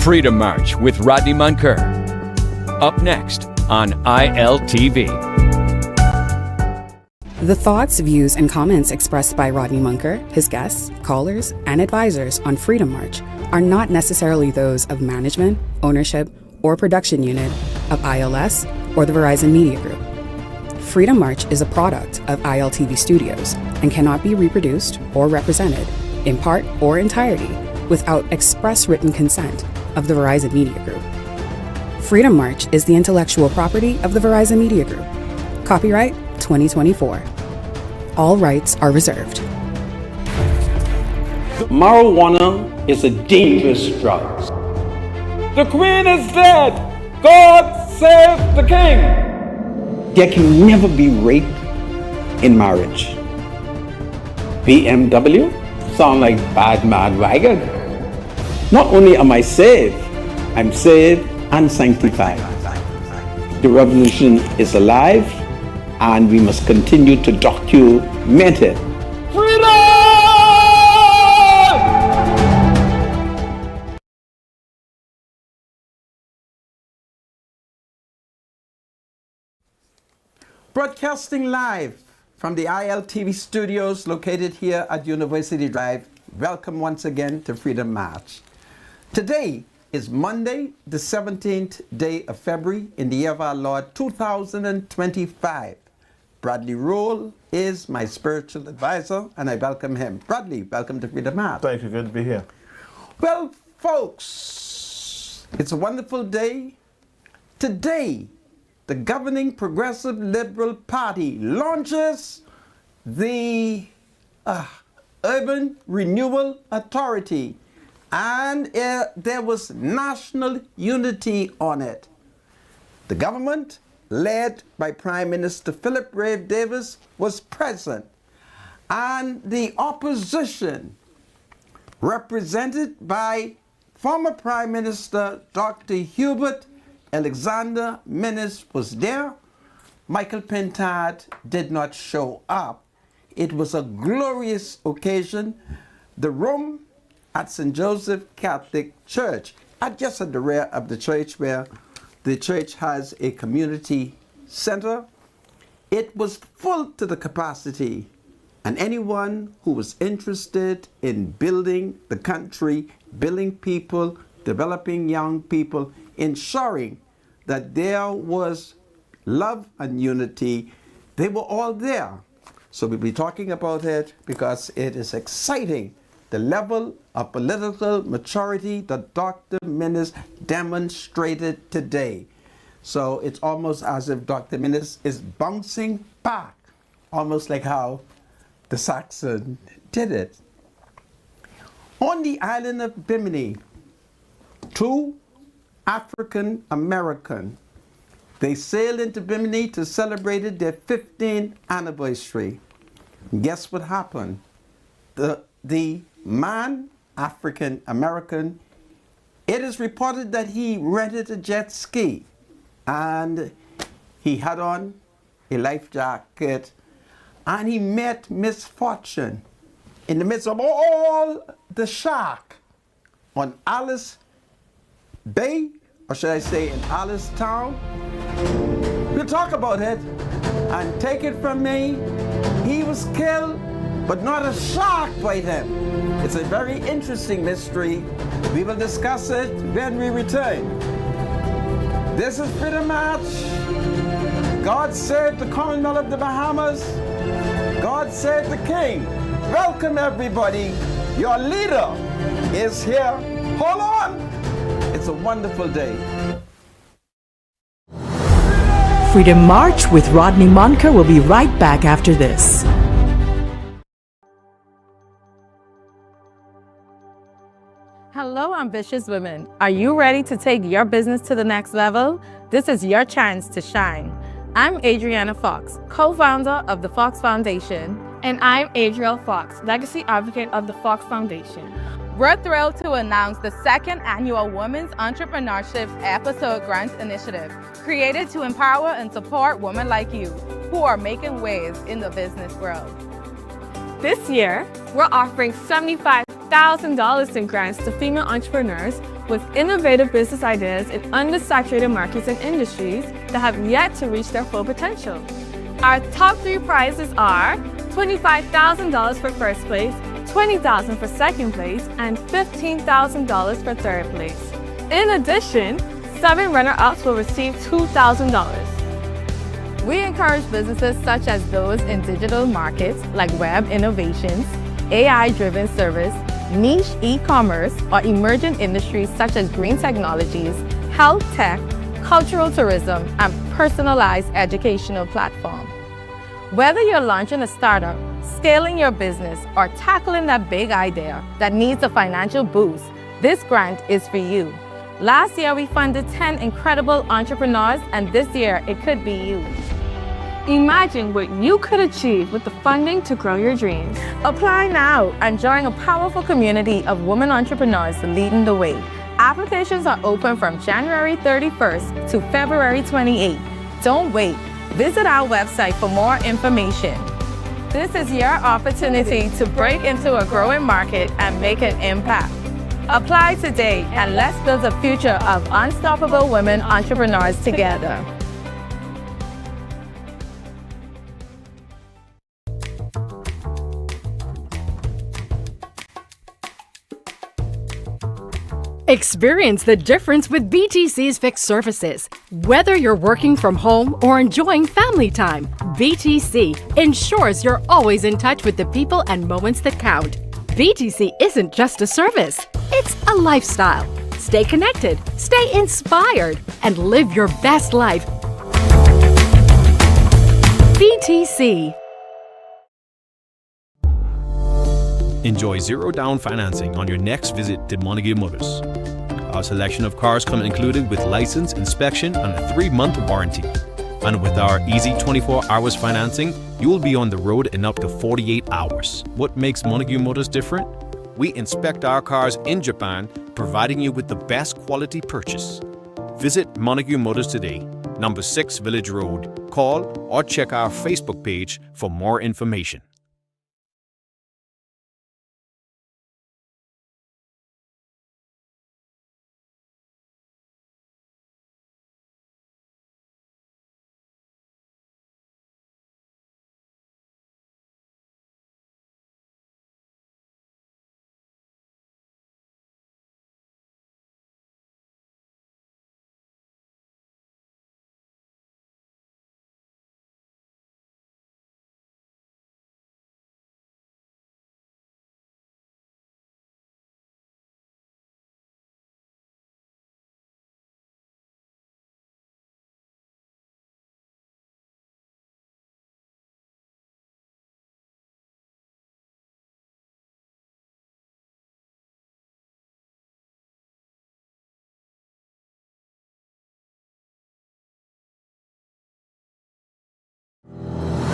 Freedom March with Rodney Munker. Up next on ILTV. The thoughts, views, and comments expressed by Rodney Munker, his guests, callers, and advisors on Freedom March are not necessarily those of management, ownership, or production unit of ILS or the Verizon Media Group. Freedom March is a product of ILTV Studios and cannot be reproduced or represented, in part or entirety, without express written consent of the Verizon Media Group. Freedom March is the intellectual property of the Verizon Media Group. Copyright 2024. All rights are reserved. Marijuana is a dangerous drug. The Queen is dead! God save the King! There can never be rape in marriage. BMW sound like bad mad wagon. Not only am I saved, I'm saved and sanctified. The revolution is alive, and we must continue to document it. Freedom! Broadcasting live from the ILTV studios located here at University Drive. Welcome once again to Freedom March. Today is Monday, the 17th day of February in the year of our Lord 2025. Bradley Rule is my spiritual advisor, and I welcome him. Bradley, welcome to Freedom March. Thank you, good to be here. Well, folks, it's a wonderful day. Today, the governing Progressive Liberal Party launches the Urban Renewal Authority, and there was national unity on it. The government, led by Prime Minister Philip Rave Davis, was present, and the opposition, represented by former Prime Minister Dr. Hubert Alexander Minnis, was there. Michael Pintard did not show up. It was a glorious occasion. The room at St. Joseph Catholic Church, just at the rear of the church where the church has a community center, it was full to the capacity. And anyone who was interested in building the country, building people, developing young people, ensuring that there was love and unity, they were all there. So we'll be talking about it because it is exciting, the level of political maturity that Dr. Minnis demonstrated today. So it's almost as if Dr. Minnis is bouncing back, almost like how the Saxon did it. On the island of Bimini, two African American, they sailed into Bimini to celebrate their 15th anniversary. And guess what happened? The man, African American, it is reported that he rented a jet ski and he had on a life jacket, and he met misfortune in the midst of all the shark on Alice Bay, or should I say in Alice Town. We'll talk about it, and take it from me, he was killed, but not a shark bite him. It's a very interesting mystery. We will discuss it when we return. This is Freedom March. God save the Commonwealth of the Bahamas. God save the King. Welcome everybody. Your leader is here. Hold on. It's a wonderful day. Freedom March with Rodney Munker will be right back after this. Hello, ambitious women. Are you ready to take your business to the next level? This is your chance to shine. I'm Adriana Fox, co-founder of the Fox Foundation. And I'm Adriel Fox, legacy advocate of the Fox Foundation. We're thrilled to announce the second annual Women's Entrepreneurship Episode Grant Initiative, created to empower and support women like you who are making waves in the business world. This year, we're offering $75,000 in grants to female entrepreneurs with innovative business ideas in undersaturated markets and industries that have yet to reach their full potential. Our top 3 prizes are $25,000 for first place, $20,000 for second place, and $15,000 for third place. In addition, 7 runner-ups will receive $2,000. We encourage businesses such as those in digital markets like web innovations, AI-driven service, niche e-commerce, or emerging industries such as green technologies, health tech, cultural tourism, and personalized educational platform. Whether you're launching a startup, scaling your business, or tackling that big idea that needs a financial boost, this grant is for you. Last year, we funded 10 incredible entrepreneurs, and this year, it could be you. Imagine what you could achieve with the funding to grow your dreams. Apply now and join a powerful community of women entrepreneurs leading the way. Applications are open from January 31st to February 28th. Don't wait. Visit our website for more information. This is your opportunity to break into a growing market and make an impact. Apply today and let's build a future of unstoppable women entrepreneurs together. Experience the difference with BTC's fixed services. Whether you're working from home or enjoying family time, BTC ensures you're always in touch with the people and moments that count. BTC isn't just a service, it's a lifestyle. Stay connected, stay inspired, and live your best life. BTC. Enjoy zero-down financing on your next visit to Montague Motors. Our selection of cars come included with license, inspection, and a 3-month warranty. And with our easy 24 hours financing, you will be on the road in up to 48 hours. What makes Montague Motors different? We inspect our cars in Japan, providing you with the best quality purchase. Visit Montague Motors today, number 6 Village Road. Call or check our Facebook page for more information.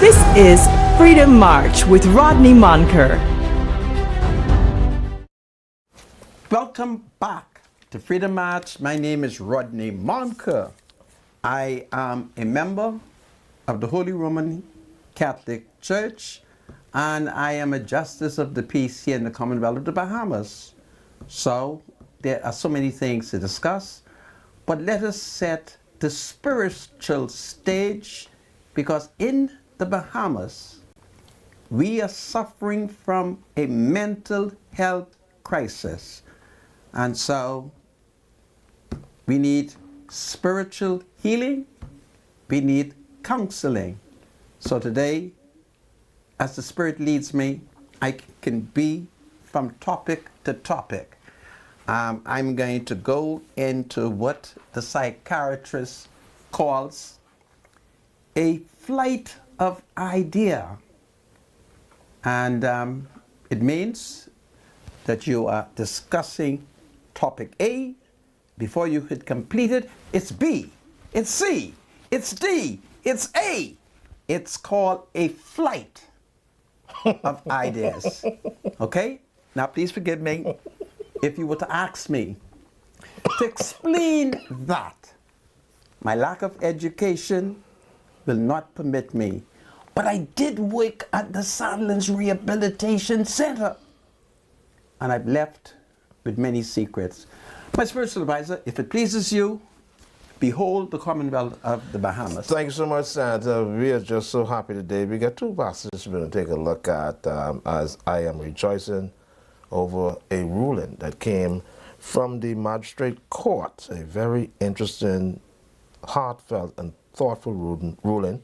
This is Freedom March with Rodney Monker. Welcome back to Freedom March. My name is Rodney Monker. I am a member of the Holy Roman Catholic Church, and I am a justice of the peace here in the Commonwealth of the Bahamas. So there are so many things to discuss, but let us set the spiritual stage, because in the Bahamas, we are suffering from a mental health crisis. And so we need spiritual healing, we need counseling. So today, as the Spirit leads me, I can be from topic to topic. I'm going to go into what the psychiatrist calls a flight of idea. And it means that you are discussing topic A. Before you had completed, it's B, it's C, it's D, it's A. It's called a flight of ideas. Okay? Now please forgive me if you were to ask me to explain that. My lack of education will not permit me. But I did work at the Sadlands Rehabilitation Center, and I've left with many secrets. My spiritual advisor, if it pleases you, behold the Commonwealth of the Bahamas. Thank you so much, Santa. We are just so happy today. We got two passages we're going to take a look at as I am rejoicing over a ruling that came from the magistrate court, a very interesting, heartfelt, and thoughtful ruling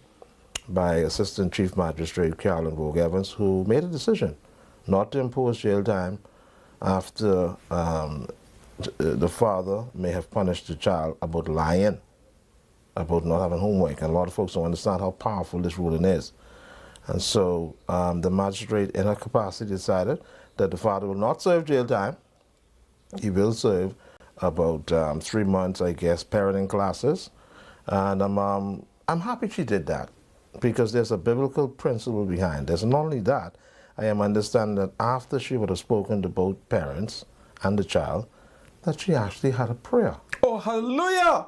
by Assistant Chief Magistrate Carolyn Vogue Evans, who made a decision not to impose jail time after the father may have punished the child about lying, about not having homework. And a lot of folks don't understand how powerful this ruling is. And so the magistrate, in her capacity, decided that the father will not serve jail time. He will serve about 3 months, I guess, parenting classes. And I'm happy she did that, because there's a biblical principle behind this. And not only that, I am understanding that after she would have spoken to both parents and the child, that she actually had a prayer. Oh, hallelujah!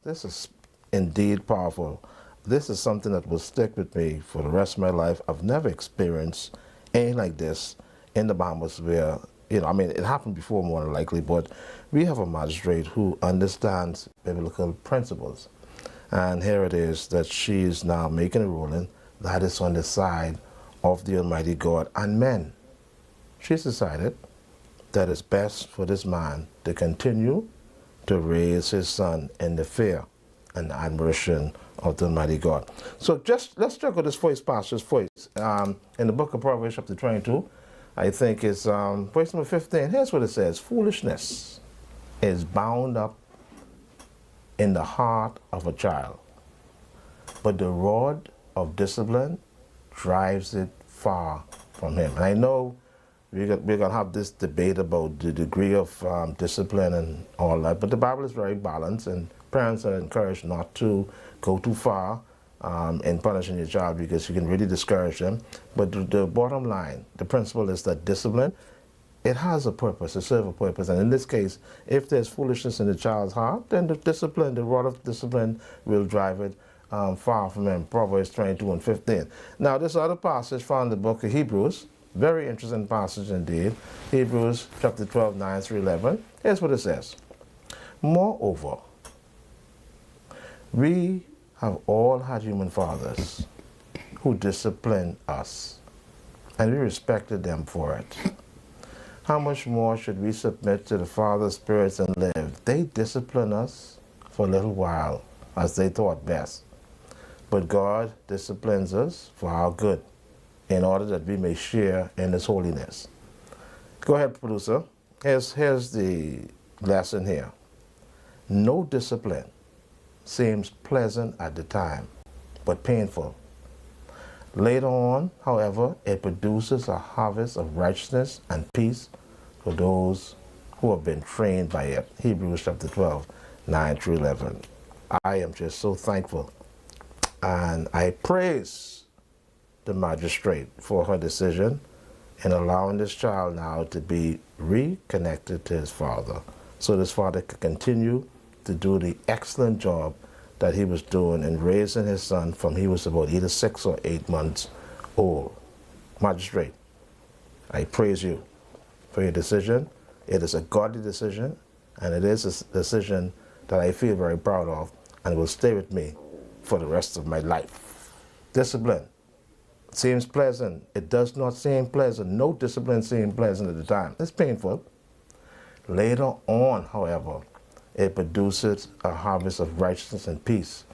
This is indeed powerful. This is something that will stick with me for the rest of my life. I've never experienced anything like this in the Bahamas where, you know, I mean, it happened before more than likely, but we have a magistrate who understands biblical principles. And here it is that she is now making a ruling that is on the side of the Almighty God and men. She's decided that it's best for this man to continue to raise his son in the fear and admiration of the Almighty God. So let's check out this first passage first. In the book of Proverbs chapter 22, I think it's verse number 15. Here's what it says: foolishness is bound up in the heart of a child, but the rod of discipline drives it far from him. And I know we're going to have this debate about the degree of discipline and all that, but the Bible is very balanced, and parents are encouraged not to go too far in punishing your child, because you can really discourage them. But the bottom line, the principle is that discipline, it has a purpose, it serves a purpose. And in this case, if there's foolishness in the child's heart, then the discipline, the rod of discipline will drive it far from him. Proverbs 22 and 15. Now, this other passage found in the book of Hebrews, very interesting passage indeed. Hebrews chapter 12, 9 through 11. Here's what it says. Moreover, we have all had human fathers who disciplined us, and we respected them for it. How much more should we submit to the Father's spirits and live? They discipline us for a little while, as they thought best. But God disciplines us for our good, in order that we may share in His holiness. Go ahead, producer. Here's the lesson here. No discipline seems pleasant at the time, but painful. Later on, however, it produces a harvest of righteousness and peace for those who have been trained by it. Hebrews chapter 12, 9 through 11. I am just so thankful, and I praise the magistrate for her decision in allowing this child now to be reconnected to his father, so this father could continue to do the excellent job that he was doing in raising his son from he was about either 6 or 8 months old. Magistrate, I praise you for your decision. It is a godly decision, and it is a decision that I feel very proud of, and will stay with me for the rest of my life. Discipline seems pleasant. It does not seem pleasant. No discipline seems pleasant at the time. It's painful. Later on, however, it produces a harvest of righteousness and peace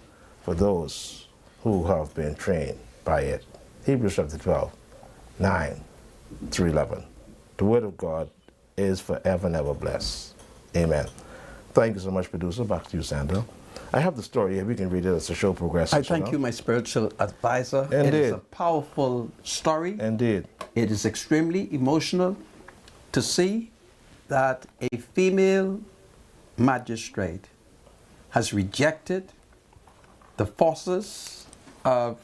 for those who have been trained by it. Hebrews chapter 12, 9 through 11. The word of God is forever and ever blessed. Amen. Thank you so much, producer. Back to you, Sandra. I have the story here. We can read it as the show progresses. I thank you, my spiritual advisor. Indeed. It is a powerful story. Indeed. It is extremely emotional to see that a female magistrate has rejected the forces of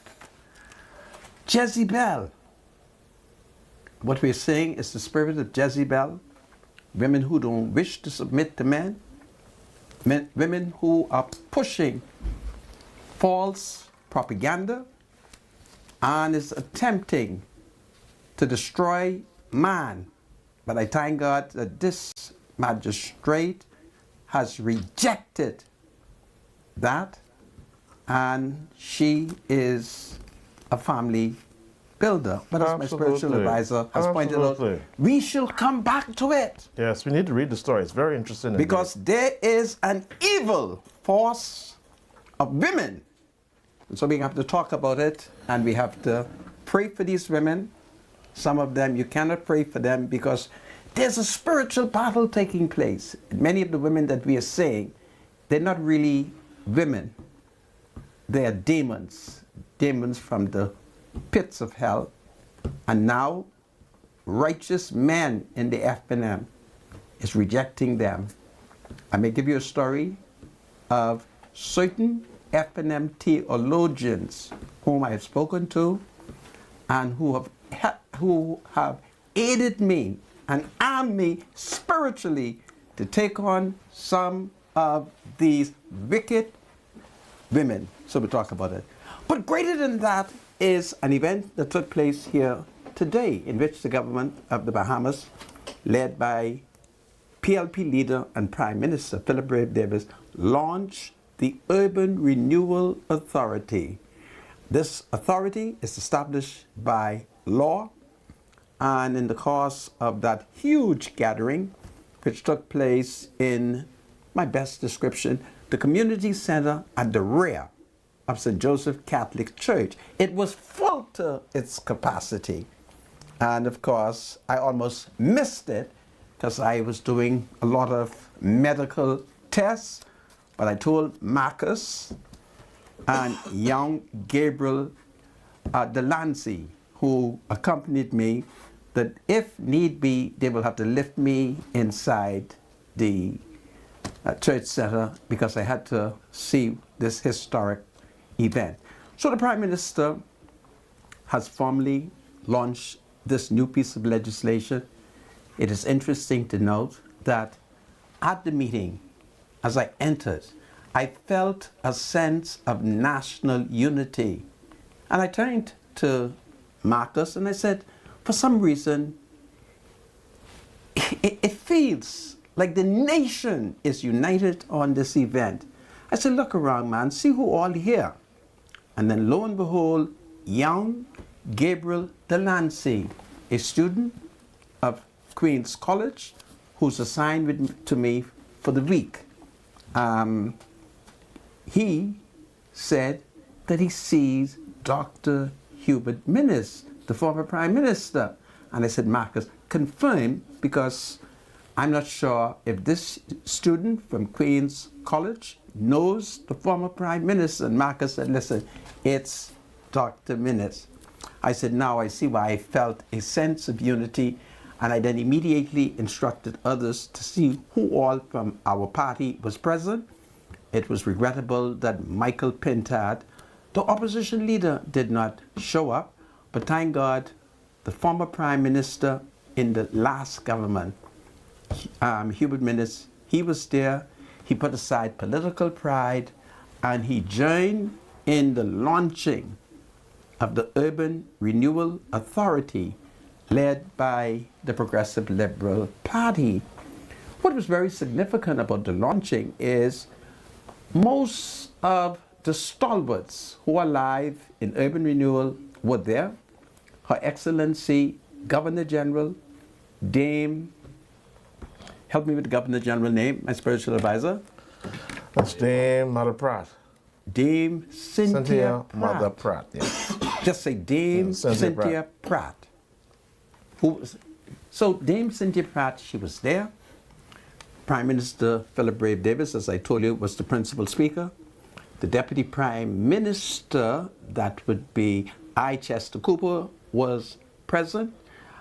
Jezebel. What we're saying is the spirit of Jezebel, women who don't wish to submit to men, women who are pushing false propaganda and is attempting to destroy man. But I thank God that this magistrate has rejected that, and she is a family builder. But as my spiritual advisor has pointed out, we shall come back to it. Yes, we need to read the story. It's very interesting. Because there is an evil force of women. And so we have to talk about it, and we have to pray for these women. Some of them, you cannot pray for them because there's a spiritual battle taking place. Many of the women that we are seeing, they're not really women. They are demons, demons from the pits of hell. And now, righteous men in the FNM is rejecting them. I may give you a story of certain FNM theologians whom I have spoken to and who have aided me and armed me spiritually to take on some of these wicked women. So we'll talk about it. But greater than that is an event that took place here today in which the government of the Bahamas, led by PLP leader and Prime Minister Philip Brave Davis, launched the Urban Renewal Authority. This authority is established by law, and in the course of that huge gathering, which took place in my best description, the community center at the rear of St. Joseph Catholic Church. It was full to its capacity. And of course, I almost missed it because I was doing a lot of medical tests. But I told Marcus and young Gabriel Delancey, who accompanied me, that if need be, they will have to lift me inside the church center because I had to see this historic event. So the Prime Minister has formally launched this new piece of legislation. It is interesting to note that at the meeting, as I entered, I felt a sense of national unity. And I turned to Marcus and I said, for some reason, it feels like the nation is united on this event. I said, look around, man, see who all here. And then lo and behold, young Gabriel Delancey, a student of Queen's College, who's assigned to me for the week. He said that he sees Dr. Hubert Minnis, the former Prime Minister. And I said, Marcus, confirm, because I'm not sure if this student from Queen's College knows the former Prime Minister. And Marcus said, listen, it's Dr. Minnis. I said, now I see why I felt a sense of unity. And I then immediately instructed others to see who all from our party was present. It was regrettable that Michael Pintard, the opposition leader, did not show up. But thank God, the former Prime Minister in the last government, Hubert Minnis, he was there. He put aside political pride and he joined in the launching of the Urban Renewal Authority led by the Progressive Liberal Party. What was very significant about the launching is most of the stalwarts who are alive in Urban Renewal were there. Her Excellency Governor General, Dame, help me with the Governor General name, my spiritual advisor. That's Dame Mother Pratt. Dame Cynthia Pratt. Mother Pratt, yes. Just say Dame Cynthia Pratt. So Dame Cynthia Pratt, she was there. Prime Minister Philip Brave Davis, as I told you, was the principal speaker. The Deputy Prime Minister, that would be I. Chester Cooper, was present.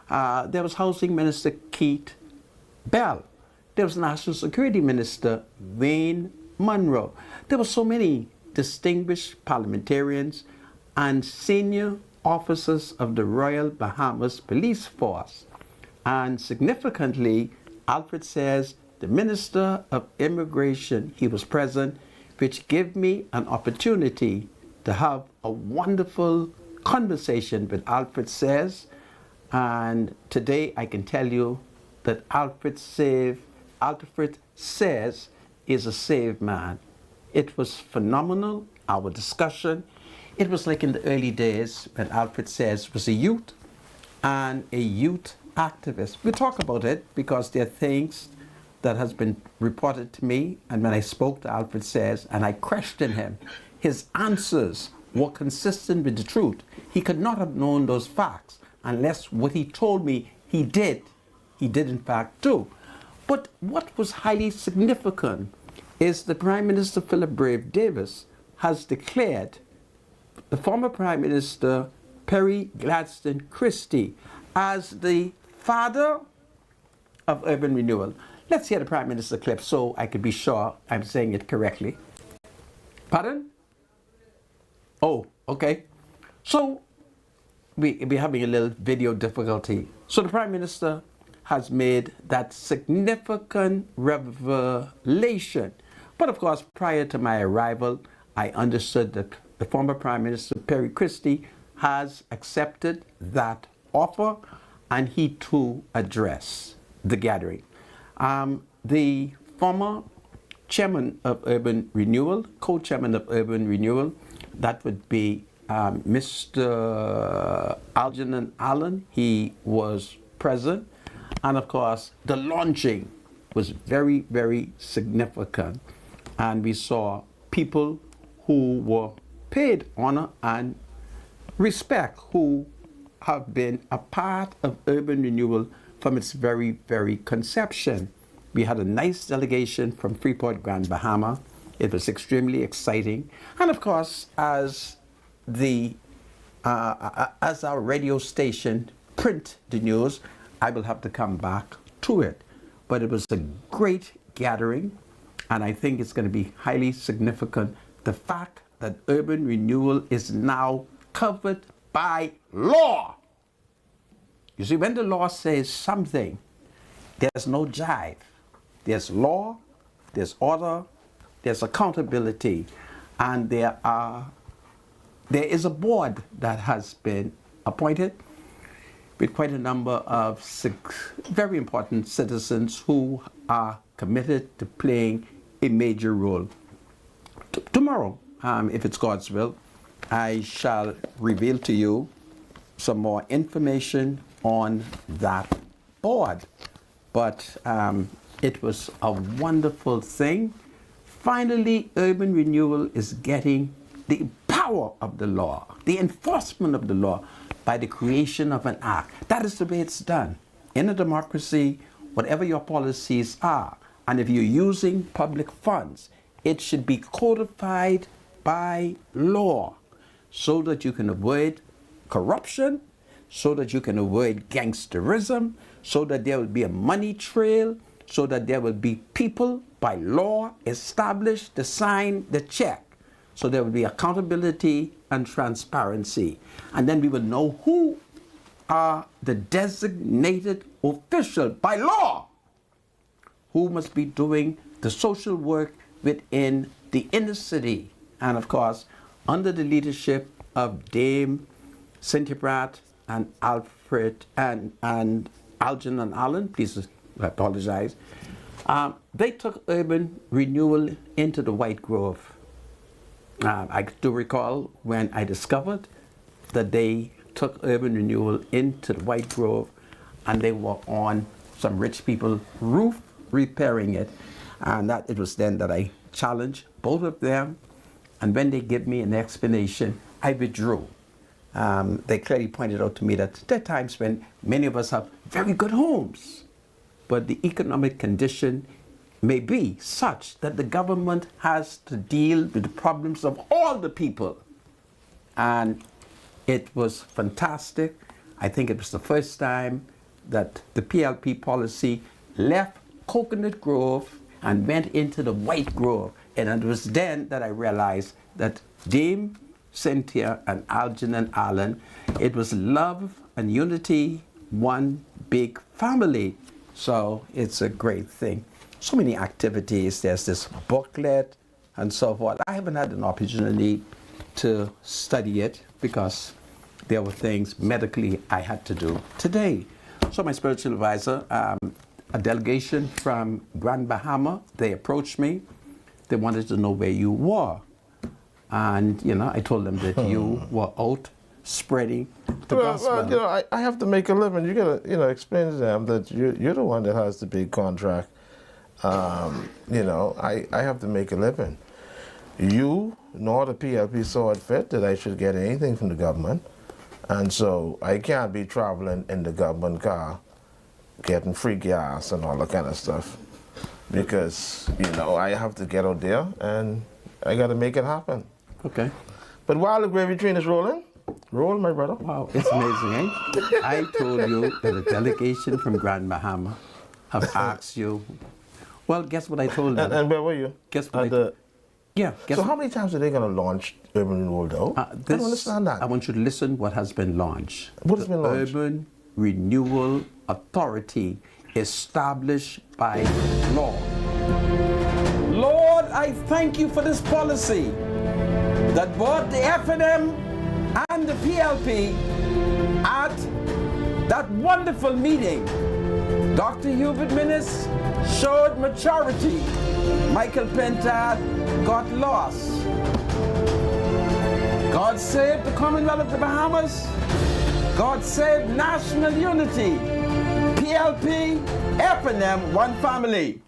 There was Housing Minister Keith Bell. There was National Security Minister Wayne Munro. There were so many distinguished parliamentarians and senior officers of the Royal Bahamas Police Force. And significantly, Alfred says, the Minister of Immigration, he was present, which gave me an opportunity to have a wonderful conversation with Alfred Says. And today I can tell you that Alfred Says is a saved man. It was phenomenal, our discussion. It was like in the early days when Alfred Sayers was a youth and a youth activist. We talk about it because there are things that has been reported to me, and when I spoke to Alfred Sayers and I questioned him, his answers were consistent with the truth. He could not have known those facts unless what he told me he did in fact do. But what was highly significant is the Prime Minister Philip Brave Davis has declared the former Prime Minister Perry Gladstone Christie as the father of urban renewal. Let's hear the Prime Minister clip so I could be sure I'm saying it correctly. Pardon? Oh, okay. So we're having a little video difficulty. So the Prime Minister has made that significant revelation. But of course, prior to my arrival, I understood that the former Prime Minister Perry Christie has accepted that offer, and he too addressed the gathering. The former chairman of Urban Renewal, co-chairman of Urban Renewal, that would be Mr. Algernon Allen, he was present. And of course, the launching was very, very significant. And we saw people who were paid honor and respect, who have been a part of urban renewal from its very, very conception. We had a nice delegation from Freeport, Grand Bahama. It was extremely exciting. And of course, as our radio station print the news, I will have to come back to it. But it was a great gathering, and I think it's going to be highly significant. The fact that urban renewal is now covered by law. You see, when the law says something, there's no jive. There's law, there's order, there's accountability, and there is a board that has been appointed with quite a number of very important citizens who are committed to playing a major role. Tomorrow, if it's God's will, I shall reveal to you some more information on that board. But it was a wonderful thing. Finally, urban renewal is getting the power of the law, the enforcement of the law, by the creation of an act. That is the way it's done. In a democracy, whatever your policies are, and if you're using public funds, it should be codified by law so that you can avoid corruption, so that you can avoid gangsterism, so that there will be a money trail, so that there will be people by law established to sign the check. So there will be accountability and transparency. And then we will know who are the designated official by law who must be doing the social work within the inner city. And of course, under the leadership of Dame Cynthia Pratt and Alfred and Algernon Allen, please I apologize, they took urban renewal into the White Grove. I do recall when I discovered that they took urban renewal into the White Grove and they were on some rich people's roof repairing it. And that it was then that I challenged both of them. And when they gave me an explanation, I withdrew. They clearly pointed out to me that there are times when many of us have very good homes, but the economic condition may be such that the government has to deal with the problems of all the people. And it was fantastic. I think it was the first time that the PLP policy left Coconut Grove and went into the White Grove. And it was then that I realized that Dame Cynthia and Algernon Allen, it was love and unity, one big family. So it's a great thing. So many activities. There's this booklet and so forth. I haven't had an opportunity to study it because there were things medically I had to do today. So my spiritual advisor, a delegation from Grand Bahama, they approached me They wanted to know where you were. And, I told them that you were out spreading the gospel. Well, I have to make a living. You gotta, explain to them that you're the one that has the big contract. I have to make a living. You nor the PLP saw it fit that I should get anything from the government. And so I can't be traveling in the government car, getting free gas and all that kind of stuff. Because, I have to get out there and I got to make it happen. Okay. But while the gravy train is rolling, roll, my brother. Wow, it's amazing, eh? I told you that a delegation from Grand Bahama have asked you. Well, guess what I told them? And where were you? Guess what? So how many times are they going to launch Urban Renewal, though? I don't understand that. I want you to listen what has been launched. What has been launched? Urban Renewal Authority established by law. Lord, I thank you for this policy that both the F&M and the PLP at that wonderful meeting, Dr. Hubert Minnis showed maturity. Michael Pentad got lost. God save the Commonwealth of the Bahamas. God save national unity. PLP, F&M, one family.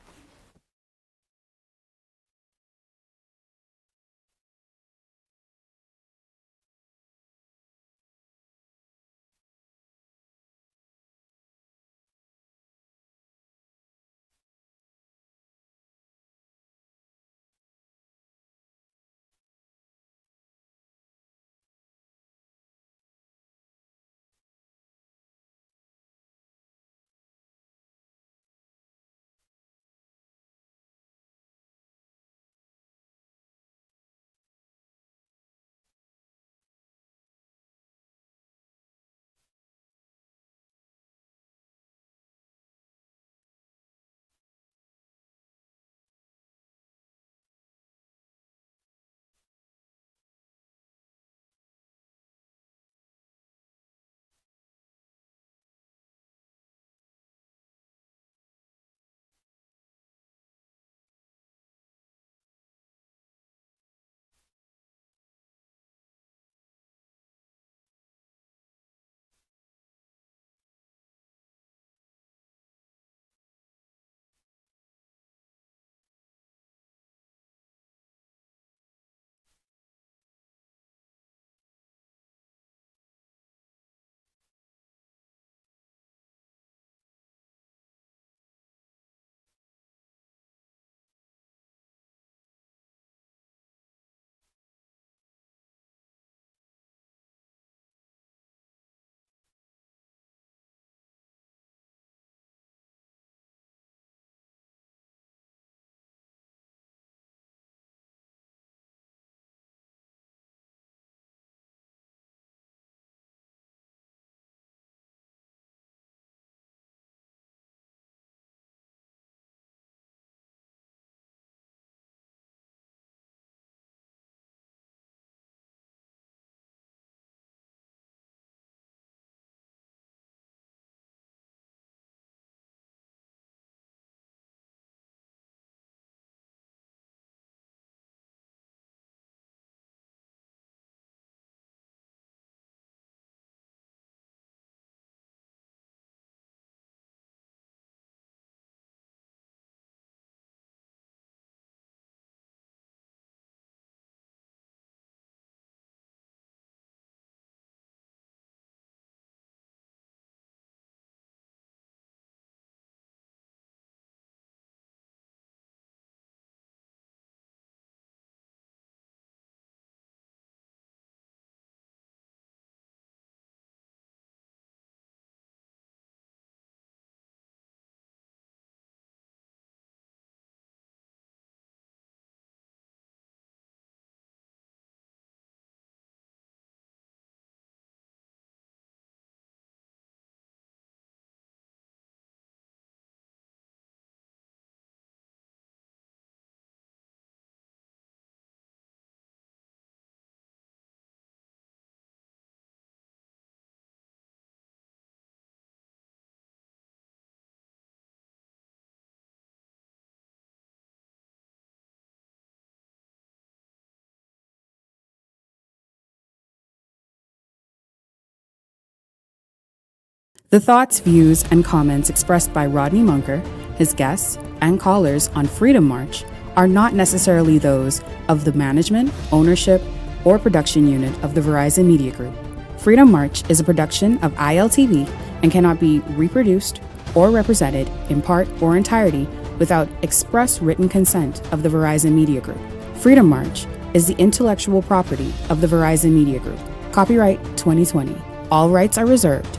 The thoughts, views, and comments expressed by Rodney Munker, his guests, and callers on Freedom March are not necessarily those of the management, ownership, or production unit of the Verizon Media Group. Freedom March is a production of ILTV and cannot be reproduced or represented in part or entirety without express written consent of the Verizon Media Group. Freedom March is the intellectual property of the Verizon Media Group. Copyright 2020. All rights are reserved.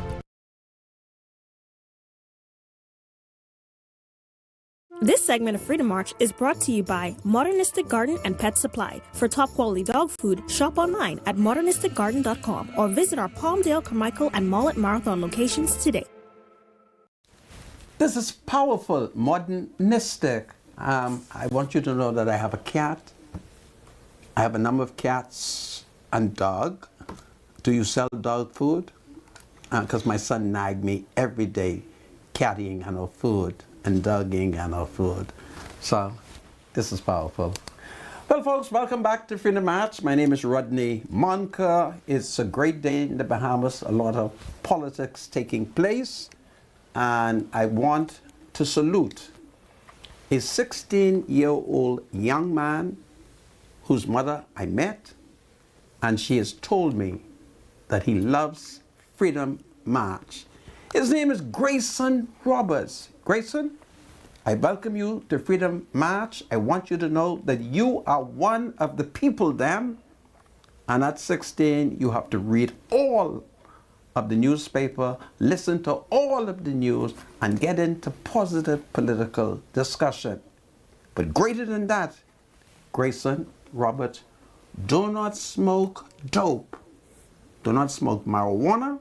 This segment of Freedom March is brought to you by Modernistic Garden and Pet Supply. For top quality dog food, shop online at modernisticgarden.com or visit our Palmdale, Carmichael, and Mullet Marathon locations today. This is powerful, modernistic. I want you to know that I have a cat. I have a number of cats and dog. Do you sell dog food? Because my son nagged me every day, cat ain't got no food and dog ain't got no food. So this is powerful. Well, folks, welcome back to Freedom March. My name is Rodney Munker. It's a great day in the Bahamas. A lot of politics taking place. And I want to salute a 16-year-old young man whose mother I met, and she has told me that he loves Freedom March. His name is Grayson Roberts. Grayson, I welcome you to Freedom March. I want you to know that you are one of the people then, and at 16, you have to read all of the newspaper, listen to all of the news, and get into positive political discussion. But greater than that, Grayson Roberts, do not smoke dope. Do not smoke marijuana.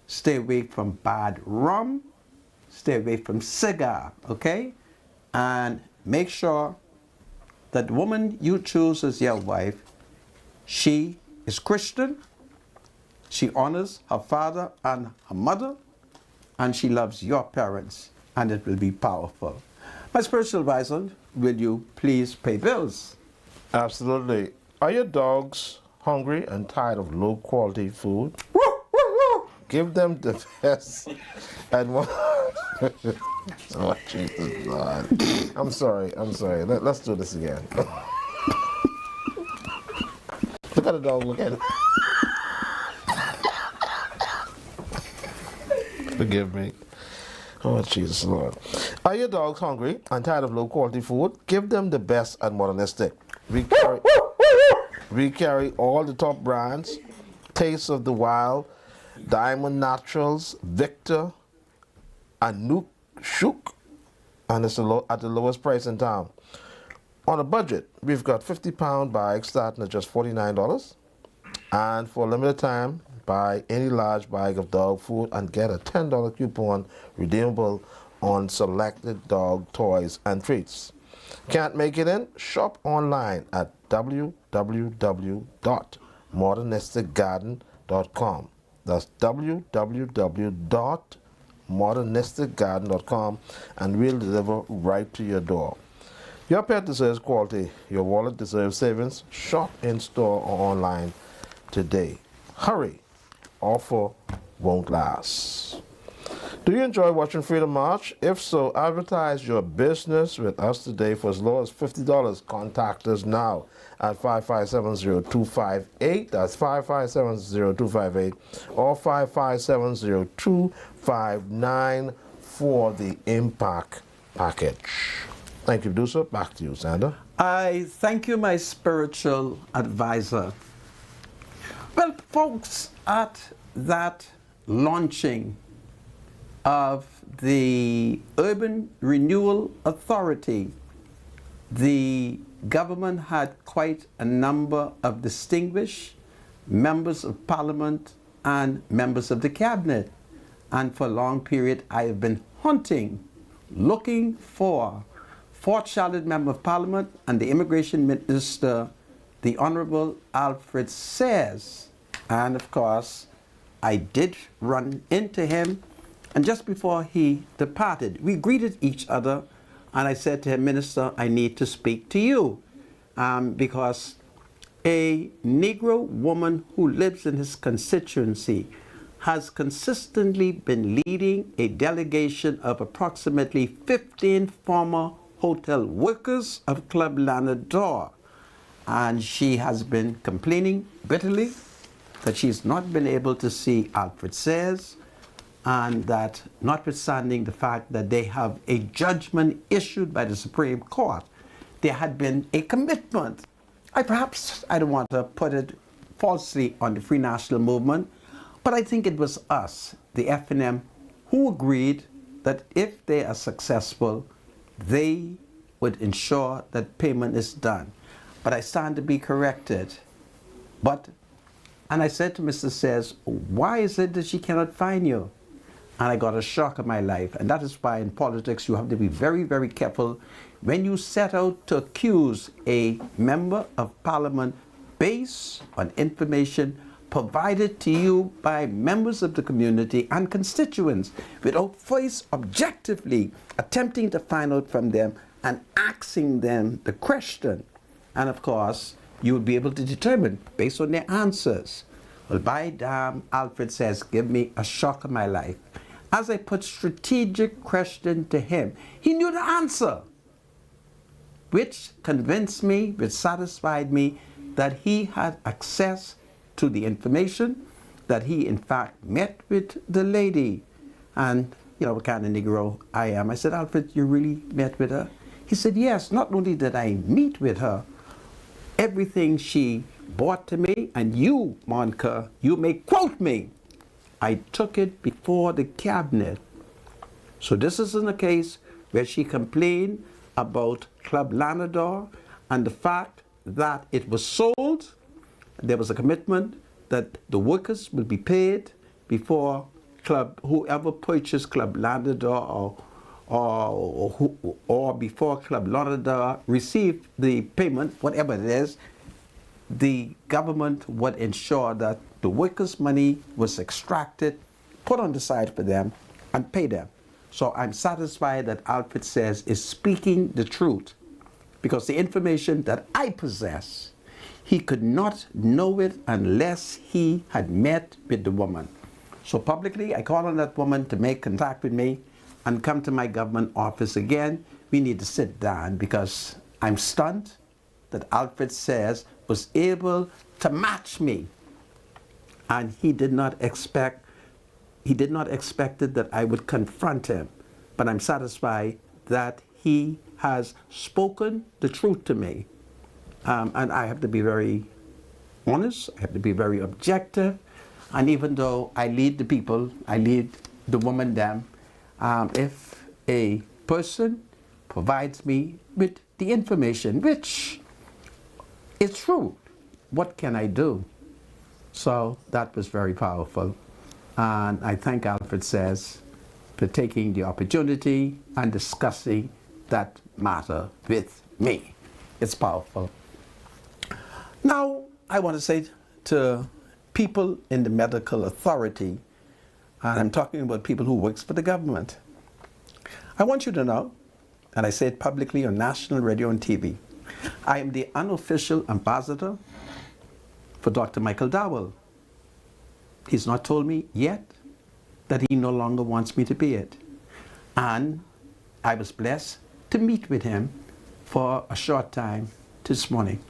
Stay away from bad rum. Stay away from cigar, okay? And make sure that the woman you choose as your wife, she is Christian, she honors her father and her mother, and she loves your parents, and it will be powerful. My spiritual advisor, will you please pay bills? Absolutely. Are your dogs hungry and tired of low quality food? Give them the best and one. Oh, Jesus, Lord. I'm sorry. Let's do this again. Look at the dog looking. Forgive me. Oh, Jesus, Lord. Are your dogs hungry and tired of low quality food? Give them the best at Modernistic. We carry all the top brands: Taste of the Wild, Diamond Naturals, Victor, and Nuke Shook, and it's at the lowest price in town. On a budget, we've got 50-pound bags starting at just $49, and for a limited time, buy any large bag of dog food and get a $10 coupon redeemable on selected dog toys and treats. Can't make it in? Shop online at www.modernisticgarden.com. That's www.modernisticgarden.com, and we'll deliver right to your door. Your pet deserves quality. Your wallet deserves savings. Shop in store or online today. Hurry. Offer won't last. Do you enjoy watching Freedom March? If so, advertise your business with us today for as low as $50. Contact us now at 5570258. That's 5570258 or 5570259 for the Impact Package. Thank you, producer. Back to you, Sandra. I thank you, my spiritual advisor. Well, folks, at that launching of the Urban Renewal Authority, the government had quite a number of distinguished members of parliament and members of the cabinet. And for a long period, I have been hunting, looking for Fort Charlotte Member of Parliament and the Immigration Minister, the Honorable Alfred Sayers. And of course, I did run into him. And just before he departed, we greeted each other, and I said to him, Minister, I need to speak to you, because a Negro woman who lives in his constituency has consistently been leading a delegation of approximately 15 former hotel workers of Club Lanador. And she has been complaining bitterly that she's not been able to see Alfred Sayers, and that notwithstanding the fact that they have a judgment issued by the Supreme Court, there had been a commitment. I don't want to put it falsely on the Free National Movement, but I think it was us, the FNM, who agreed that if they are successful, they would ensure that payment is done. But I stand to be corrected. And I said to Mr. Sayers, why is it that she cannot find you? And I got a shock of my life. And that is why in politics you have to be very, very careful when you set out to accuse a member of parliament based on information provided to you by members of the community and constituents without first objectively attempting to find out from them and asking them the question. And of course, you would be able to determine based on their answers. Well, by damn, Alfred says, give me a shock of my life. As I put strategic question to him, he knew the answer, which convinced me, which satisfied me that he had access to the information, that he in fact met with the lady. And you know what kind of Negro I am. I said, Alfred, you really met with her? He said, yes, not only did I meet with her, everything she brought to me, and you, Monica, you may quote me, I took it before the cabinet. So this isn't a case where she complained about Club Lanador and the fact that it was sold. There was a commitment that the workers will be paid before whoever purchased Club Lanador or before Club Lanador received the payment, whatever it is, the government would ensure that the workers' money was extracted, put on the side for them, and pay them. So I'm satisfied that Alfred Sayers is speaking the truth, because the information that I possess, he could not know it unless he had met with the woman. So publicly, I call on that woman to make contact with me and come to my government office again. We need to sit down, because I'm stunned that Alfred Sayers was able to match me. And he did not expect that I would confront him. But I'm satisfied that he has spoken the truth to me. And I have to be very honest, I have to be very objective. And even though I lead the people, I lead the woman them, if a person provides me with the information, which is true, what can I do? So that was very powerful. And I thank Alfred Sayers for taking the opportunity and discussing that matter with me. It's powerful. Now, I want to say to people in the medical authority, and I'm talking about people who works for the government, I want you to know, and I say it publicly on national radio and TV, I am the unofficial ambassador for Dr. Michael Dowell. He's not told me yet that he no longer wants me to be it. And I was blessed to meet with him for a short time this morning.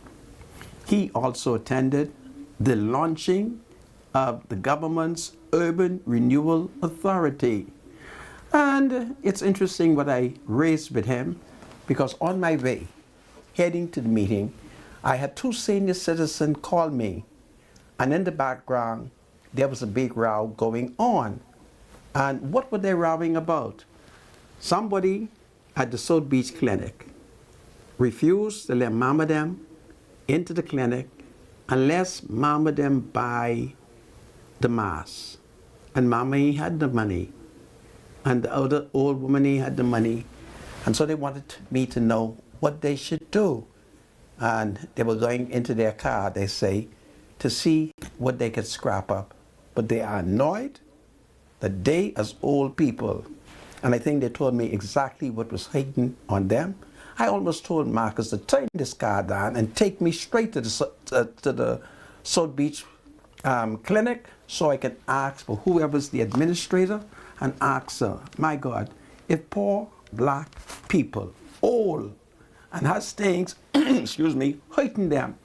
He also attended the launching of the government's Urban Renewal Authority. And it's interesting what I raised with him, because on my way, heading to the meeting, I had two senior citizens call me, and in the background, there was a big row going on. And what were they rowing about? Somebody at the South Beach Clinic refused to let Mama them into the clinic unless Mama them buy the mask. And Mama had the money, and the other old woman had the money. And so they wanted me to know what they should do. And they were going into their car, they say, to see what they could scrap up. But they are annoyed that they, as old people, and I think they told me exactly what was hating on them. I almost told Marcus to turn this car down and take me straight to the South Beach clinic so I can ask for whoever's the administrator and ask her, my God, if poor black people, old, and has things, excuse me, hurting them,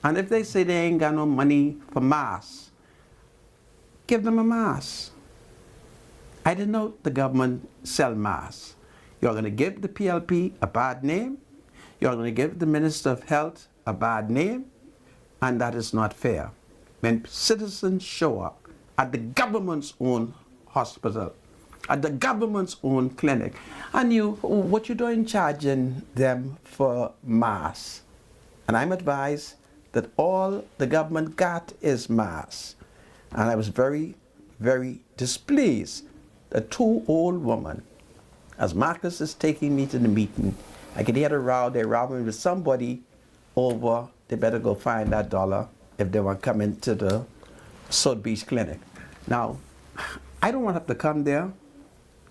and if they say they ain't got no money for masks, give them a mask. I didn't know the government sell masks. You're going to give the PLP a bad name. You're going to give the Minister of Health a bad name. And that is not fair. When citizens show up at the government's own hospital, at the government's own clinic, and what you doing charging them for masks? And I'm advised that all the government got is masks. And I was very, very displeased that two old women, as Marcus is taking me to the meeting, I could hear the row, they're rowing with somebody over, they better go find that dollar if they want to come into the South Beach Clinic. Now, I don't want to have to come there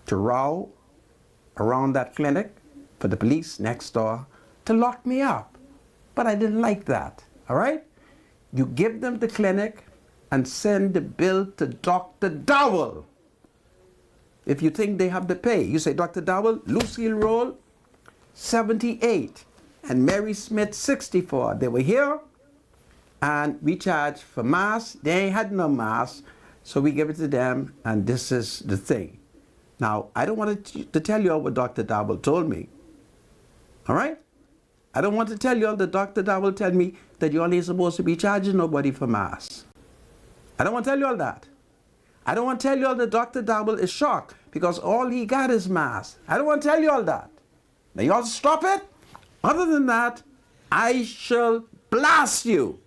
to row around that clinic for the police next door to lock me up. But I didn't like that, all right? You give them the clinic and send the bill to Dr. Dowell. If you think they have to pay, you say, Dr. Dowell, Lucille Roll, 78, and Mary Smith, 64. They were here, and we charged for masks. They had no masks, so we give it to them, and this is the thing. Now, I don't want to tell you all what Dr. Dowell told me, all right? I don't want to tell you all that Dr. Dowell told me that you only supposed to be charging nobody for masks. I don't want to tell you all that. I don't want to tell you all that Dr. Dowell is shocked because all he got is masks. I don't want to tell you all that. Now you all stop it. Other than that, I shall blast you.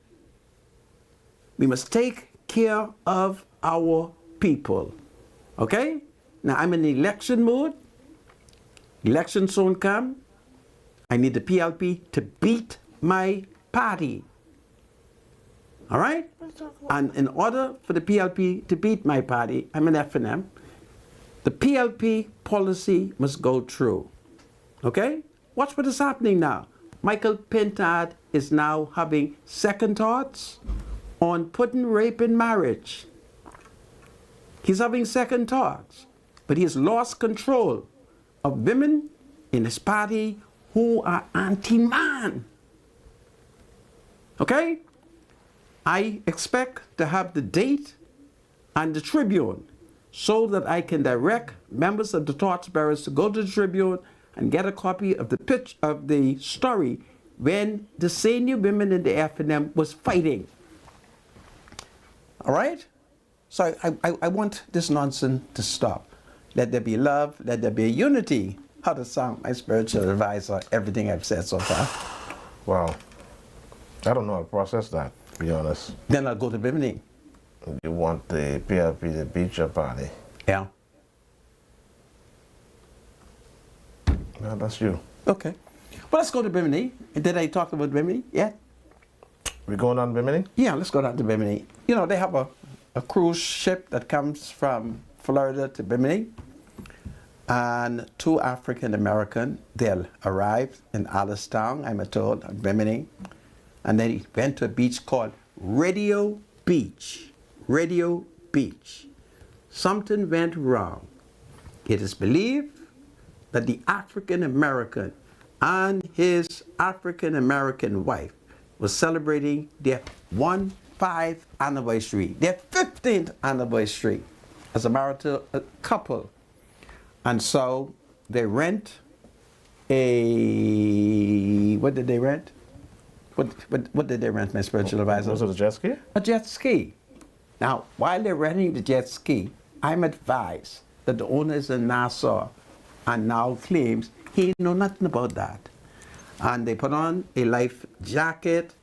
We must take care of our people. Okay? Now I'm in election mood. Election soon come. I need the PLP to beat my party. All right? And in order for the PLP to beat my party, I'm an F&M, the PLP policy must go through. Okay? Watch what is happening now. Michael Pintard is now having second thoughts on putting rape in marriage. He's having second thoughts, but he has lost control of women in his party who are anti-man. Okay? I expect to have the date and the Tribune so that I can direct members of the torchbearers to go to the Tribune and get a copy of the pitch of the story when the senior women in the F&M was fighting. All right? So I want this nonsense to stop. Let there be love, let there be unity. How to sound my spiritual advisor, everything I've said so far. Wow. I don't know how to process that, to be honest. Then I'll go to Bimini. You want the PLP to beat your party? Yeah. Well, that's you. Okay. Well, let's go to Bimini. Did I talk about Bimini yet? We going on Bimini? Yeah, let's go down to Bimini. You know, they have a cruise ship that comes from Florida to Bimini. And 2 African American, they'll arrive in Alistown, I'm told, at Bimini. And then he went to a beach called Radio Beach. Radio Beach. Something went wrong. It is believed that the African American and his African American wife was celebrating their 15th anniversary, their 15th anniversary as a marital couple. And so they rent a, what did they rent? What did they rent, my spiritual advisor? Was it a jet ski? A jet ski. Now, while they're renting the jet ski, I'm advised that the owner is in Nassau and now claims he know nothing about that. And they put on a life jacket,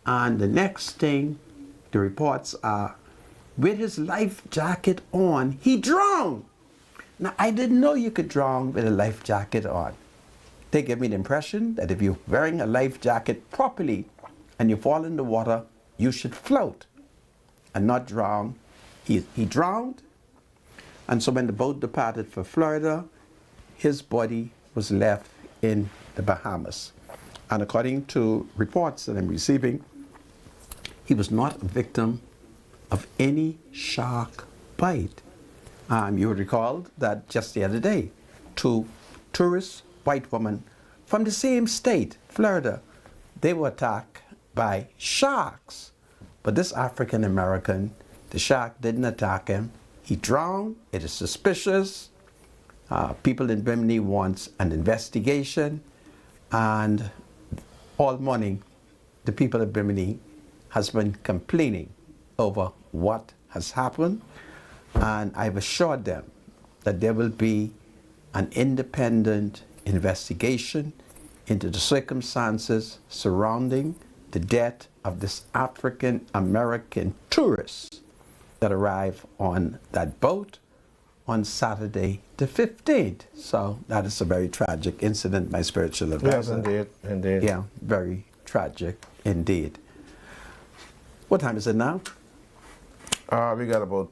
and the next thing, the reports are, with his life jacket on, he drowned. Now, I didn't know you could drown with a life jacket on. They give me the impression that if you're wearing a life jacket properly and you fall in the water, you should float and not drown. He drowned, and so when the boat departed for Florida, his body was left in the Bahamas. And according to reports that I'm receiving, he was not a victim of any shark bite. You would recall that just the other day, 2 tourist white women from the same state, Florida, they were attacked by sharks. But this African American, the shark didn't attack him. He drowned. It is suspicious. People in Bimini want an investigation. And all morning, the people of Bimini has been complaining over what has happened. And I've assured them that there will be an independent investigation into the circumstances surrounding the death of this African American tourist that arrived on that boat on Saturday the 15th. So that is a very tragic incident, my spiritual advisor. Yes, indeed. Yeah, very tragic indeed. What time is it now? We got about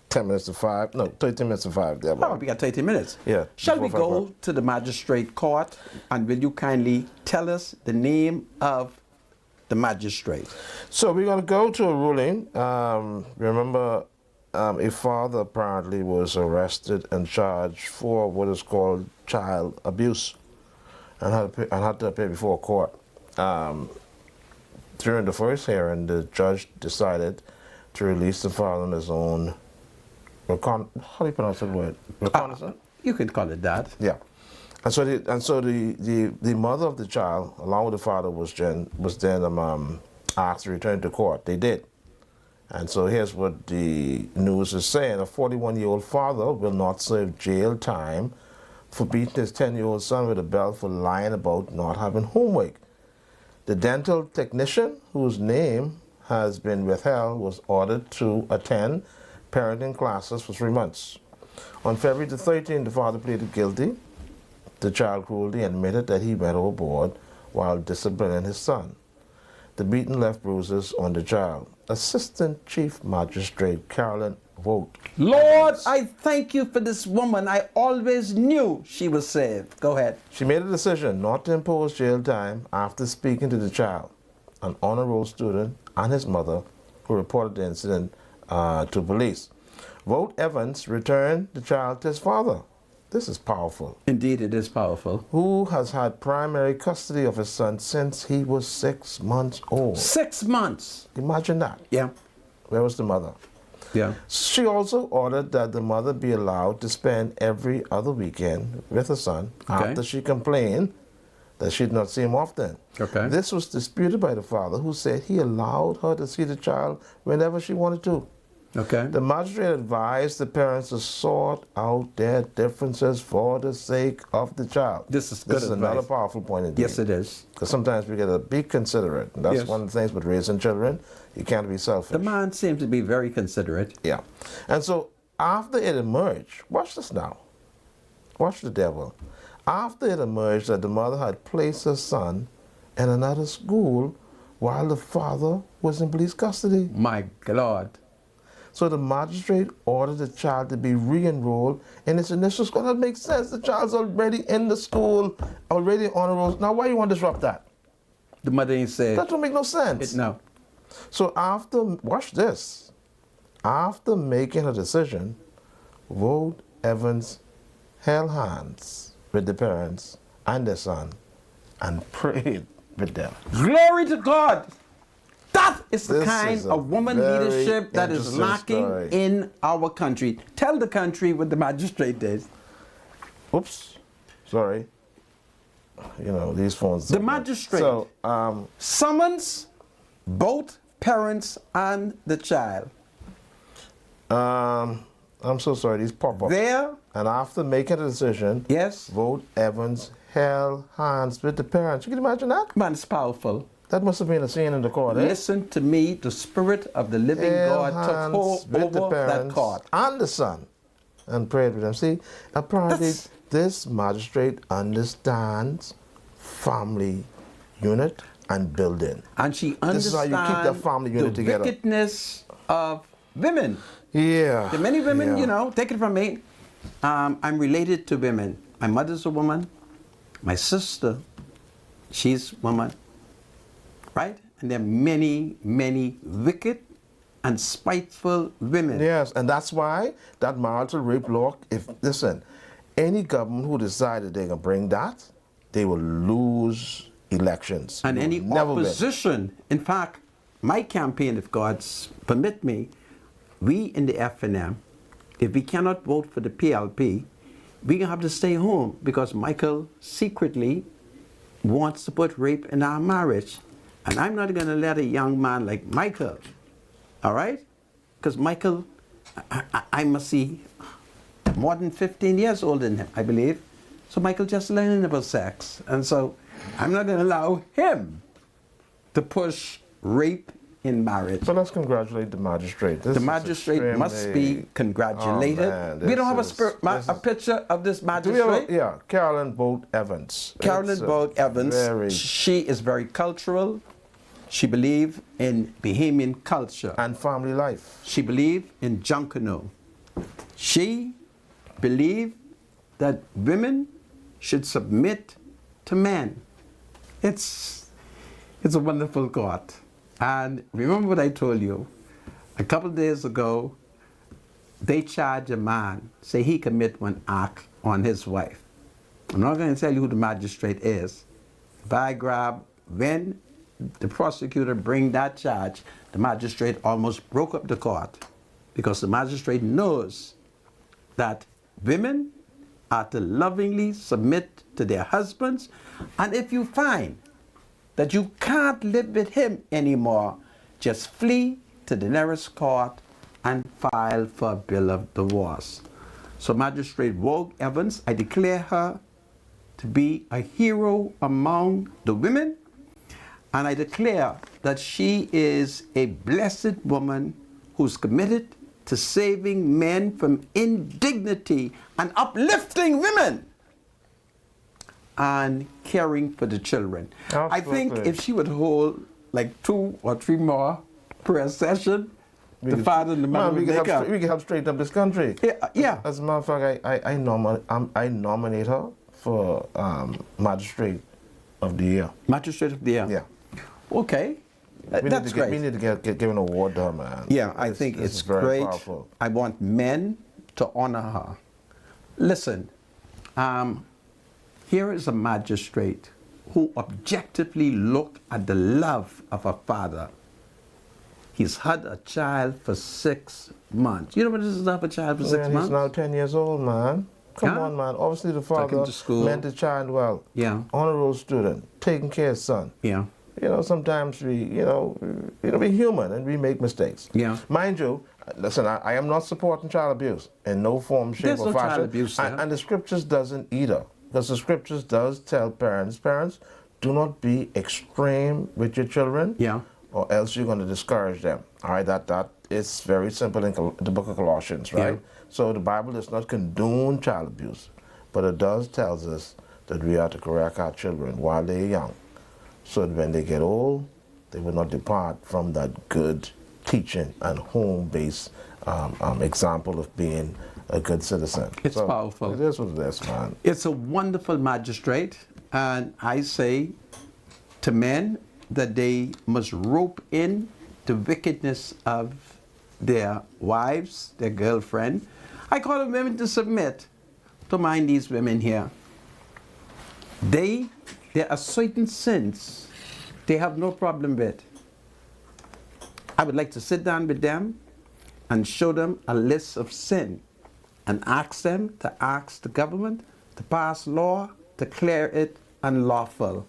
10 minutes to 5. No, 30 minutes to 5. There, oh, we got 30 minutes. Yeah. Shall we go to the magistrate court, and will you kindly tell us the name of the magistrate? So we're going to go to a ruling. Remember, a father apparently was arrested and charged for what is called child abuse and had to appear before a court. During the first hearing, the judge decided to release the father on his own. How do you pronounce that word? Reconnaissance? You can call it that. Yeah. And so the mother of the child, along with the father, was then asked to return to court. They did. And so here's what the news is saying. A 41-year-old father will not serve jail time for beating his 10-year-old son with a belt for lying about not having homework. The dental technician, whose name has been withheld, was ordered to attend parenting classes for 3 months. On February the 13th, the father pleaded guilty to child cruelty and admitted that he went overboard while disciplining his son. The beating left bruises on the child. Assistant Chief Magistrate Carolyn Vogt. Lord, I thank you for this woman. I always knew she was saved. Go ahead. She made a decision not to impose jail time after speaking to the child, an honor roll student, and his mother, who reported the incident to police. Vogt Evans returned the child to his father. This is powerful. Indeed, it is powerful. Who has had primary custody of his son since he was 6 months old. 6 months? Imagine that. Yeah. Where was the mother? Yeah. She also ordered that the mother be allowed to spend every other weekend with her son after she complained that she did not see him often. Okay. This was disputed by the father, who said he allowed her to see the child whenever she wanted to. Okay. The magistrate advised the parents to sort out their differences for the sake of the child. This is good This is advice. another powerful point indeed. Yes, it is. Because sometimes we got to be considerate. And that's one of the things with raising children. You can't be selfish. The man seems to be very considerate. Yeah. And so after it emerged, watch this now. Watch the devil. After it emerged that the mother had placed her son in another school while the father was in police custody. My God. So the magistrate ordered the child to be re-enrolled in its initial school. That makes sense. The child's already in the school, already on a roll. Now, why you want to disrupt that? The mother ain't said. That don't make no sense. No. So after, watch this. After making a decision, Vogt Evans held hands with the parents and their son and prayed with them. Glory to God. That is the This kind is a of woman very leadership that is interesting lacking story. in our country. Tell the country what the magistrate did. Oops. Sorry. You know, these phones. The magistrate summons both parents and the child. I'm so sorry, these pop up. There. And after making a decision, Vogt Evans held hands with the parents. You can imagine that? Man, it's powerful. That must have been a scene in the court, eh? Listen to me, the spirit of the living God took over that court. And the son, and prayed with them. See, apparently this magistrate understands family unit and building. And she This is how you keep that family unit the together. wickedness of women. Yeah. The many women, yeah. you know, take it from me. I'm related to women. My mother's a woman. My sister, she's a woman. Right? And there are many, many wicked and spiteful women. Yes, and that's why that marital rape law, listen, any government who decided they're going to bring that, they will lose elections. And any opposition, in fact, my campaign, if God's permit me, we in the FNM, if we cannot vote for the PLP, we're going to have to stay home because Michael secretly wants to put rape in our marriage. And I'm not going to let a young man like Michael, all right? Because Michael, I must see, more than 15 years older than him, I believe. So Michael just learning about sex. And so I'm not going to allow him to push rape in marriage. So let's congratulate the magistrate. The magistrate must be congratulated. Oh, man, we don't have a picture of this magistrate. Yeah, Carolyn Boat Evans. Carolyn Boat Evans. She is very cultural. She believes in Bahamian culture. And family life. She believes in Junkanoo. She believes that women should submit to men. It's a wonderful God. And remember what I told you, a couple of days ago, they charge a man, say he commit one act on his wife. I'm not going to tell you who the magistrate is. By grab, when the prosecutor bring that charge, the magistrate almost broke up the court because the magistrate knows that women are to lovingly submit to their husbands, and if you find that you can't live with him anymore, just flee to the nearest court and file for a bill of divorce. So Magistrate Vogue Evans, I declare her to be a hero among the women, and I declare that she is a blessed woman who's committed to saving men from indignity and uplifting women and caring for the children. Absolutely. I think if she would hold like 2 or 3 more per session, the father and the mother would make up. We can help straighten up this country. Yeah. As a matter of fact, I nominate her for Magistrate of the Year. Magistrate of the Year? Yeah. Okay. That's great. We need to give an award to her, man. Yeah, I think it's very great. Powerful. I want men to honor her. Listen, here is a magistrate who objectively looked at the love of a father. He's had a child for 6 months. You know what it is to have a child for 6 months? He's now 10 years old, man. Come on, man. Obviously, the father meant the child well. Yeah. Honor roll student, taking care of his son. Yeah. You know, sometimes we're human and we make mistakes. Yeah. Mind you, listen, I am not supporting child abuse in no form, shape, There's or no fashion. child abuse there. And the scriptures doesn't either. Because the scriptures does tell parents, do not be extreme with your children. Yeah. Or else you're going to discourage them. All right, that is very simple in the book of Colossians, right? Yeah. So the Bible does not condone child abuse, but it does tells us that we are to correct our children while they're young, so that when they get old, they will not depart from that good teaching and home-based example of being a good citizen. It's powerful. It is what it is, man. It's a wonderful magistrate, and I say to men that they must rope in the wickedness of their wives, their girlfriend. I call on women to submit. Don't mind these women here. There are certain sins they have no problem with. I would like to sit down with them and show them a list of sin and ask them to ask the government to pass law to declare it unlawful.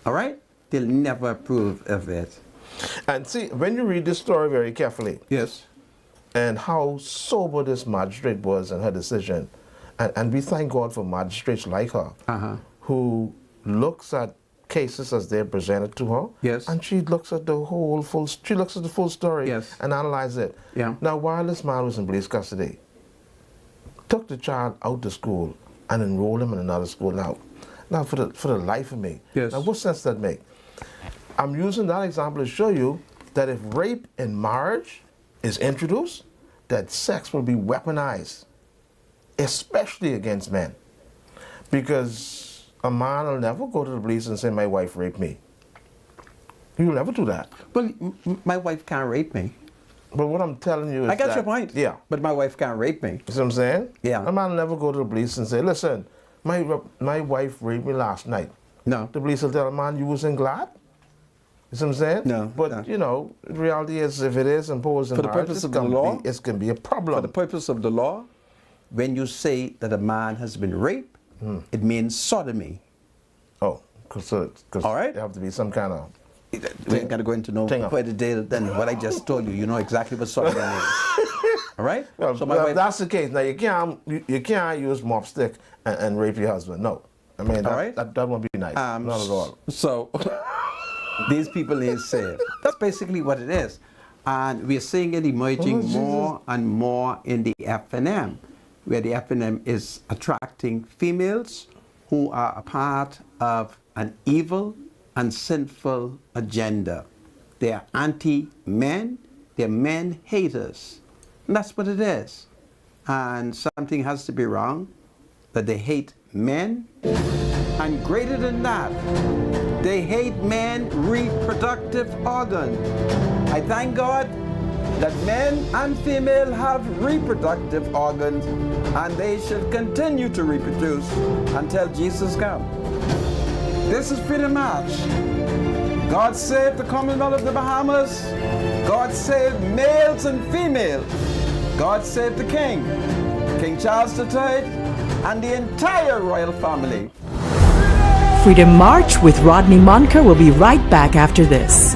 All right? They'll never approve of it. And see, when you read this story very carefully, yes, and how sober this magistrate was in her decision, and we thank God for magistrates like her, who looks at cases as they're presented to her, yes, and she looks at the full story, yes, and analyzes it. Yeah. Now, while this man was in police custody, took the child out to school and enrolled him in another school. Now, for the life of me, yes, now what sense does that make? I'm using that example to show you that if rape in marriage is introduced, that sex will be weaponized, especially against men. Because a man will never go to the police and say, my wife raped me. He will never do that. Well, my wife can't rape me. But what I'm telling you is I got your point. Yeah. But my wife can't rape me. You see what I'm saying? Yeah. A man never go to the police and say, listen, my wife raped me last night. No. The police will tell a man you wasn't glad. You see what I'm saying? No. But, you know, the reality is if it is imposed in For the marriage, purpose of the law, it's going to be a problem. For the purpose of the law, when you say that a man has been raped, it means sodomy. Oh, because all right. there have to be some kind of... We ain't got to go into no further detail than what I just told you. You know exactly what sodomy is. All right? Well, so if that's the case, now you can't use mop stick and rape your husband. No. I mean, that won't be nice. Not at all. So, these people need saved. That's basically what it is. And we're seeing it emerging more and more in the F&M, where the F&M is attracting females who are a part of an evil and sinful agenda. They are anti-men, they're men haters. And that's what it is. And something has to be wrong, that they hate men. And greater than that, they hate men's reproductive organ. I thank God that men and female have reproductive organs, and they should continue to reproduce until Jesus comes. This is Freedom March. God save the Commonwealth of the Bahamas. God save males and females. God save the King, King Charles III, and the entire royal family. Freedom March with Rodney Monker will be right back after this.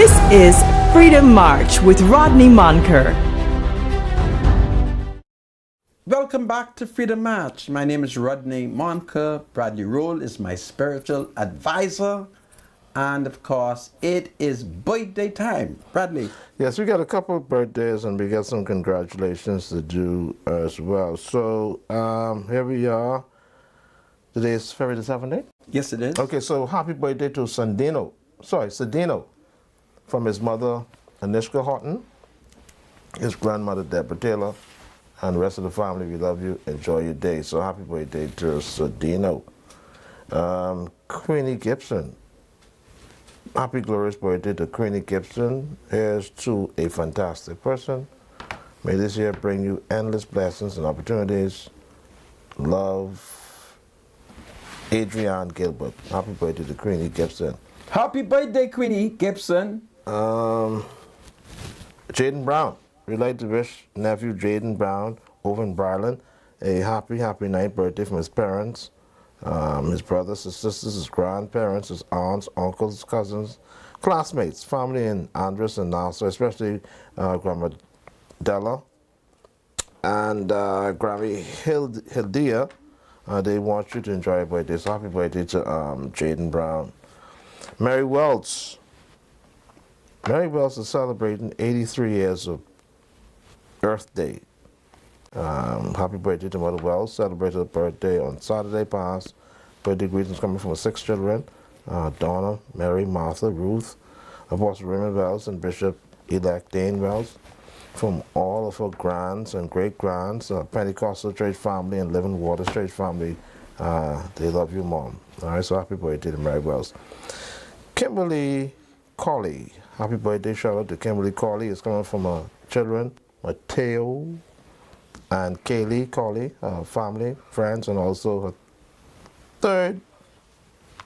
This is Freedom March with Rodney Monker. Welcome back to Freedom March. My name is Rodney Monker. Bradley Roll is my spiritual advisor. And of course, it is birthday time. Bradley. Yes, we got a couple of birthdays and we got some congratulations to do as well. So here we are. Today is February the 7th? Yes, it is. Okay, so happy birthday to Sadino from his mother, Anishka Horton, his grandmother, Deborah Taylor, and the rest of the family. We love you. Enjoy your day. So happy birthday to Sadino. Queenie Gibson. Happy glorious birthday to Queenie Gibson. Here's to a fantastic person. May this year bring you endless blessings and opportunities. Love, Adrienne Gilbert. Happy birthday to Queenie Gibson. Happy birthday, Queenie Gibson. Jaden Brown. We'd like to wish nephew Jaden Brown over in Briarland a happy 9th birthday from his parents, his brothers, his sisters, his grandparents, his aunts, uncles, cousins, classmates, family in Andres and Nassau, especially Grandma Della and Grammy Hildia. They want you to enjoy your birthday. So happy birthday to Jaden Brown. Mary Wells. Mary Wells is celebrating 83 years of Earth Day. Happy birthday to Mother Wells. Celebrated her birthday on Saturday past. Birthday greetings coming from her 6 children. Donna, Mary, Martha, Ruth, Apostle Raymond Wells, and Bishop-elect Dane Wells. From all of her grands and great-grands, Pentecostal Church family and Living Waters Church family, they love you, Mom. All right, so happy birthday to Mary Wells. Kimberly Colley. Happy birthday, shout out to Kimberly Colley. It's coming from her children, Mateo and Kaylee Colley, family, friends, and also her 3rd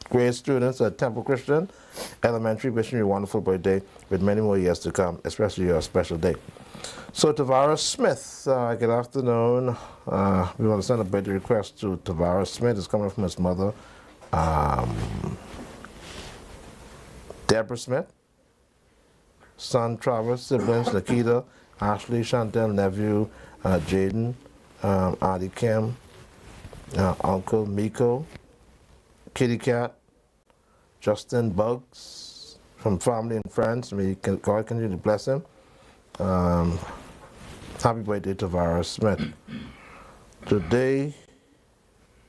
grade students at Temple Christian Elementary. Wishing you a wonderful birthday with many more years to come, especially your special day. So Tavares Smith, good afternoon. We want to send a birthday request to Tavares Smith. It's coming from his mother, Deborah Smith, son Travis, siblings Nikita, Ashley, Chantel, nephew Jaden, Auntie Kim, Uncle Miko, Kitty Cat, Justin Bugs, from family and friends. May God continue to bless him. Happy birthday to Tavares Smith. Today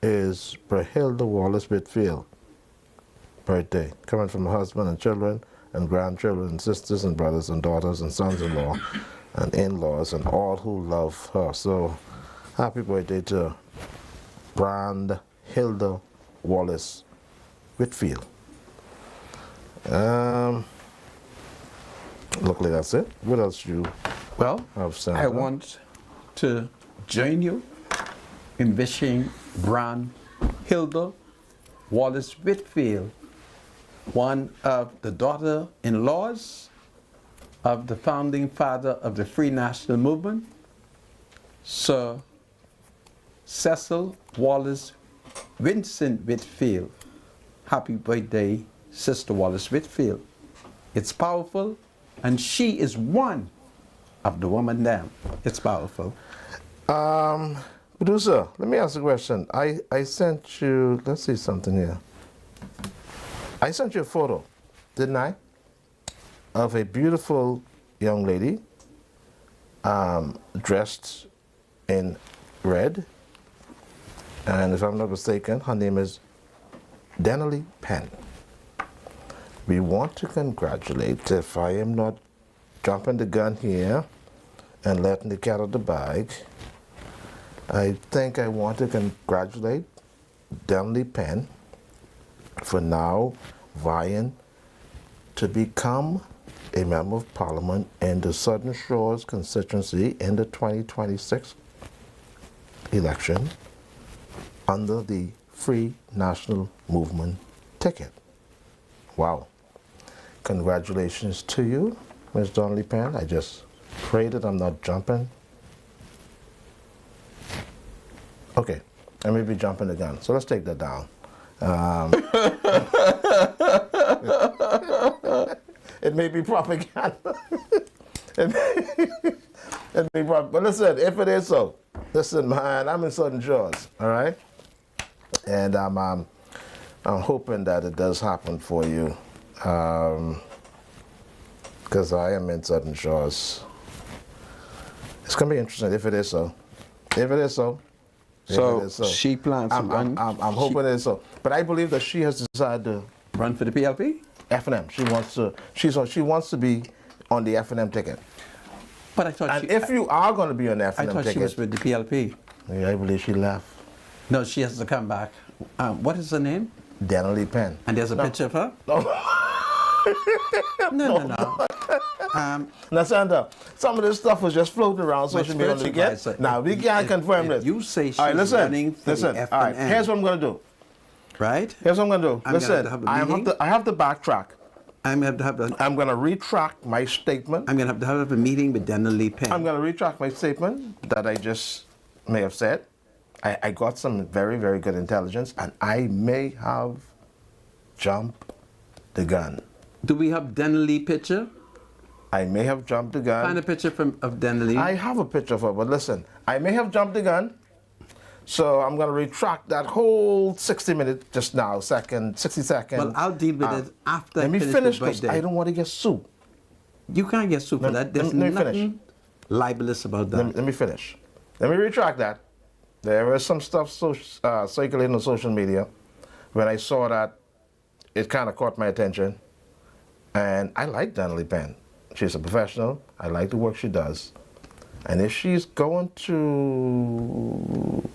is Brahilda Wallace Whitfield birthday, coming from her husband and children and grandchildren and sisters and brothers and daughters and sons-in-law and in-laws and all who love her. So happy birthday to Brahilda Wallace Whitfield. Luckily that's it. What else you have sent? I want to join you in wishing Brahilda Wallace Whitfield, one of the daughter-in-laws of the founding father of the Free National Movement, Sir Cecil Wallace Vincent Whitfield. Happy birthday, Sister Wallace Whitfield. It's powerful, and she is one of the women them. It's powerful. Producer, let me ask a question. I sent you, let's see something here. I sent you a photo, didn't I? Of a beautiful young lady dressed in red. And if I'm not mistaken, her name is Denali Penn. We want to congratulate, if I am not jumping the gun here and letting the cat out of the bag, I think I want to congratulate Denali Penn for now vying to become a member of parliament in the Southern Shores constituency in the 2026 election under the Free National Movement ticket. Wow. Congratulations to you, Ms. Donnelly Penn. I just pray that I'm not jumping. Okay, I may be jumping the gun, so let's take that down. It may be propaganda. But listen, if it is so, listen, man, I'm in Southern Shores, all right? And I'm hoping that it does happen for you, because I am in Southern Shores. It's gonna be interesting if it is so. If it is so. So she plans to run. I'm hoping it is so. But I believe that she has decided to run for the PLP. F&M. She wants to. She wants to be on the F&M ticket. But I thought. If you are going to be on the F&M ticket, I thought she was with the PLP. Yeah, I believe she left. No, she has to come back. What is her name? Denley Penn. And there's a picture of her. No. Now, Sandra, some of this stuff was just floating around social media. Now, we can't confirm this. You say she's running for the F&M. All right, here's what I'm going to do. Right? Here's what I'm going to do. Listen, I have to backtrack. I'm going to retract my statement. I'm going to have a meeting with Denley Penn. I'm going to retract my statement that I just may have said. I got some very, very good intelligence, and I may have jumped the gun. Do we have Denley picture? I may have jumped the gun. Find a picture of Denley. I have a picture of her, but listen, I may have jumped the gun. So I'm going to retract that whole 60 minutes just now, 60 seconds. Well, I'll deal with it after. Let me finish because I don't want to get sued. You can't get sued for that. There's nothing libelous about that. Let me finish. Let me retract that. There was some stuff circulating on social media. When I saw that, it kind of caught my attention. And I like Denley Penn. She's a professional. I like the work she does. And if she's going to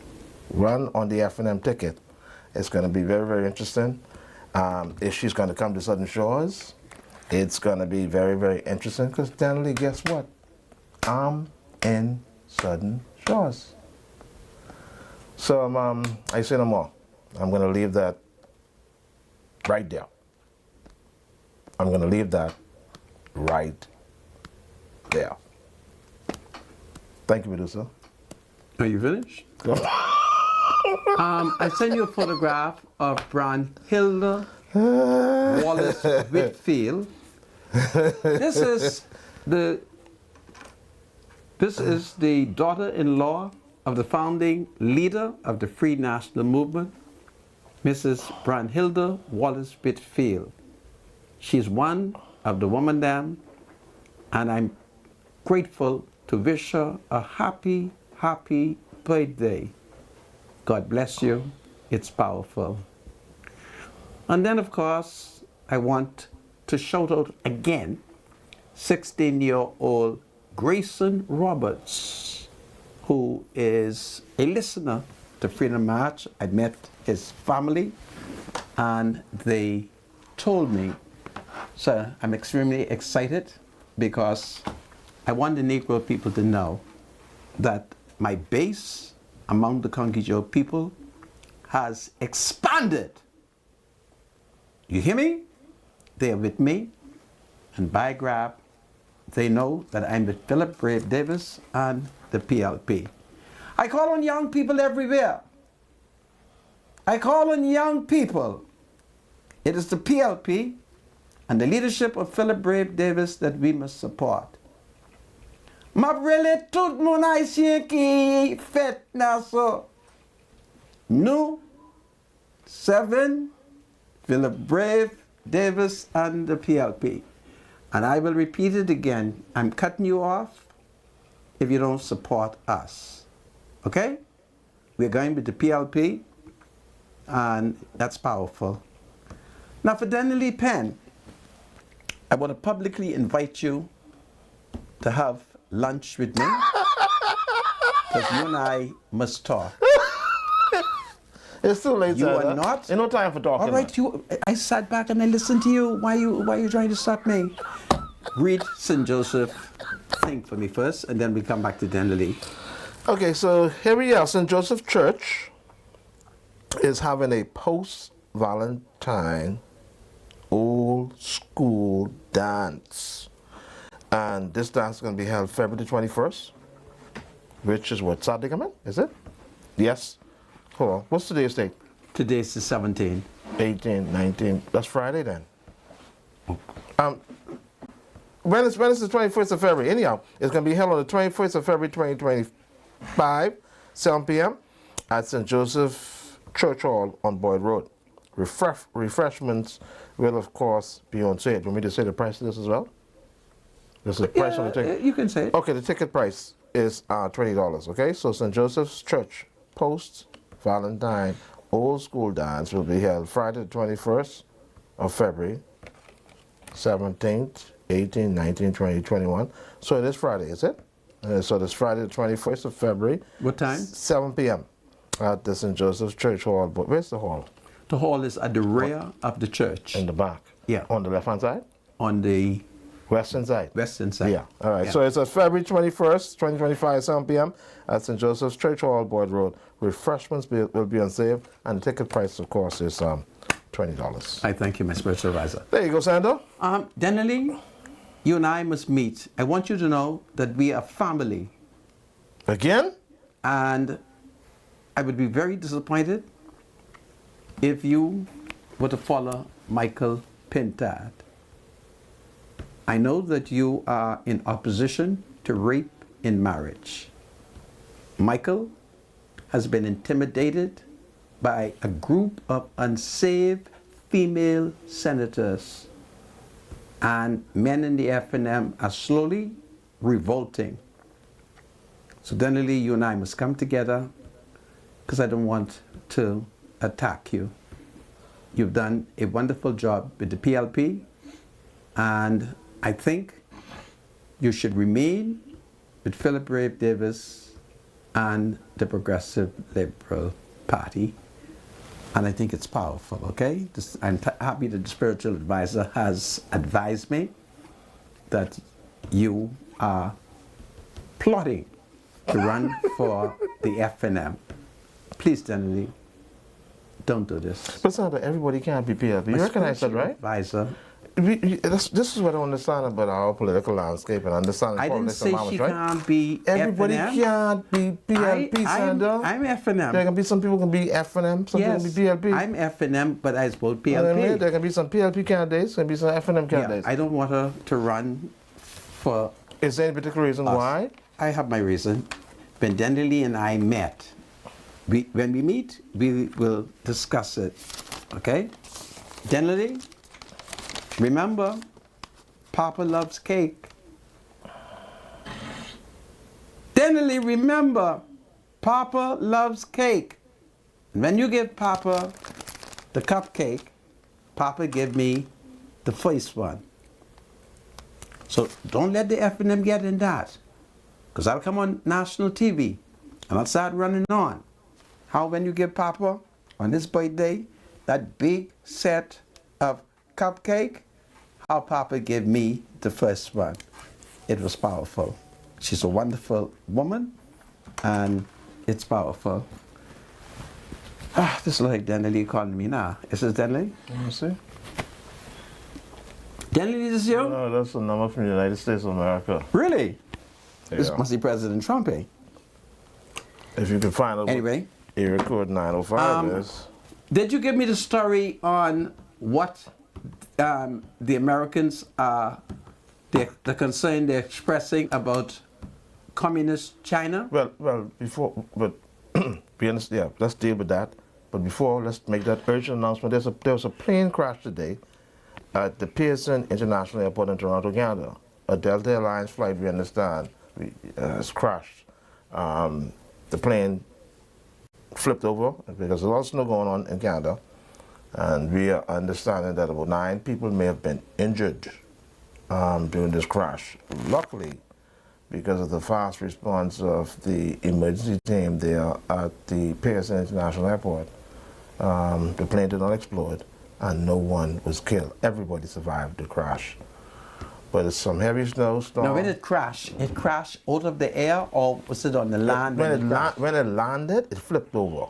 run on the F&M ticket, it's going to be very, very interesting. If she's going to come to Southern Shores, it's going to be very, very interesting because Denley, guess what? I'm in Southern Shores. So I say no more. I'm going to leave that right there. I'm going to leave that right there. Thank you, Medusa. Are you finished? I sent you a photograph of Brunhilde Wallace Whitfield. This is the daughter-in-law of the founding leader of the Free National Movement, Mrs. Brunhilde Wallace Whitfield. She's one of the women them, and I'm grateful to wish her a happy, happy birthday. God bless you. It's powerful. And then, of course, I want to shout out again 16-year-old Grayson Roberts, who is a listener to Freedom March. I met his family, and they told me, so I'm extremely excited because I want the Negro people to know that my base among the Conquijou people has expanded. You hear me? They are with me, and by grab, they know that I'm with Philip Brave Davis and the PLP. I call on young people everywhere. I call on young people. It is the PLP and the leadership of Philip Brave Davis that we must support. Mabrele tout moun haïtien qui fait naso. Nous, 7, Philip Brave Davis and the PLP. And I will repeat it again. I'm cutting you off if you don't support us. Okay? We're going with the PLP, and that's powerful. Now for Denley Penn, I want to publicly invite you to have lunch with me, because you and I must talk. It's too late, You are not. There's no time for talking. All right, I sat back and I listened to you. Why are you trying to stop me? Read St. Joseph thing for me first, and then we come back to Denley. Okay, so here we are. St. Joseph Church is having a post-Valentine old school dance. And this dance is going to be held February 21st, which is what, Saturday coming? Is it? Yes. Hold on. What's today's date? Today's the 17th. 18, 19. That's Friday then. when is the 21st of February? Anyhow, it's going to be held on the 21st of February 2025, 7 p.m. at St. Joseph Church Hall on Boyd Road. Refreshments will, of course, be on sale. Want me to say the price of this as well? This is the price on the ticket? You can say it. Okay, the ticket price is $20, okay? So St. Joseph's Church Post Valentine Old School Dance will be held Friday the 21st of February, 17th, 18th, 19th, 20th, 21. So it is Friday, is it? So this Friday the 21st of February. What time? 7 p.m. at the St. Joseph's Church Hall. But where's the hall? The hall is at the rear of the church. In the back? Yeah. On the left-hand side? On the western side? Western side. Yeah. All right. Yeah. So it's February 21st, 2025, 7 p.m. at St. Joseph's Church Hall, Boyd Road. Refreshments will be on sale, and the ticket price, of course, is $20. I thank you, my spiritual advisor. There you go, Sandra. Dennerly, you and I must meet. I want you to know that we are family. Again? And I would be very disappointed if you were to follow Michael Pintard. I know that you are in opposition to rape in marriage. Michael has been intimidated by a group of unsaved female senators, and men in the F&M are slowly revolting. So Dennerly, you and I must come together, because I don't want to attack you. You've done a wonderful job with the PLP, and I think you should remain with Philip Rabe Davis and the Progressive Liberal Party. And I think it's powerful, okay? I'm happy that the spiritual advisor has advised me that you are plotting to run for the F&M. Please, Dennerly, don't do this. But Sandra, everybody can't be PLP. You recognize that, right? Advisor. This is what I understand about our political landscape and understanding I didn't politics say and she right? can't be Everybody F&M. can't be PLP, Sandra. I'm F&M. There can be some people can be F&M, some Yes, people can be PLP. I'm F&M, but I vote PLP. There can be some PLP candidates, there can be some F&M candidates. Yeah, I don't want her to run for... Is there any particular reason why? I have my reason. When Dennerly and I met, when we meet, we will discuss it, okay? Dennerly, remember, Papa loves cake. Dennerly, remember, Papa loves cake. And when you give Papa the cupcake, Papa give me the first one. So don't let the F&M get in that. Because I'll come on national TV and I'll start running on. How when you give Papa on his birthday that big set of cupcake, how Papa gave me the first one. It was powerful. She's a wonderful woman, and it's powerful. This is like Dennerly calling me now. Is this Dennerly? Let me see. Dennerly, this is you? No, that's a number from the United States of America. Really? Yeah. This must be President Trump, eh? If you can find out anyway, what area code 905 is. Did you give me the story on what the Americans are, the concern they're expressing about communist China? Well, before, but we understand, yeah, let's deal with that. But before, let's make that urgent announcement. There was a plane crash today at the Pearson International Airport in Toronto, Canada. A Delta Airlines flight, we understand, has crashed. The plane flipped over because there's a lot of snow going on in Canada. And we are understanding that about 9 people may have been injured during this crash. Luckily, because of the fast response of the emergency team there at the Pearson International Airport, the plane did not explode and no one was killed. Everybody survived the crash. But it's some heavy snowstorm. Now, when it crashed out of the air, or was it on the land? When it landed, it flipped over.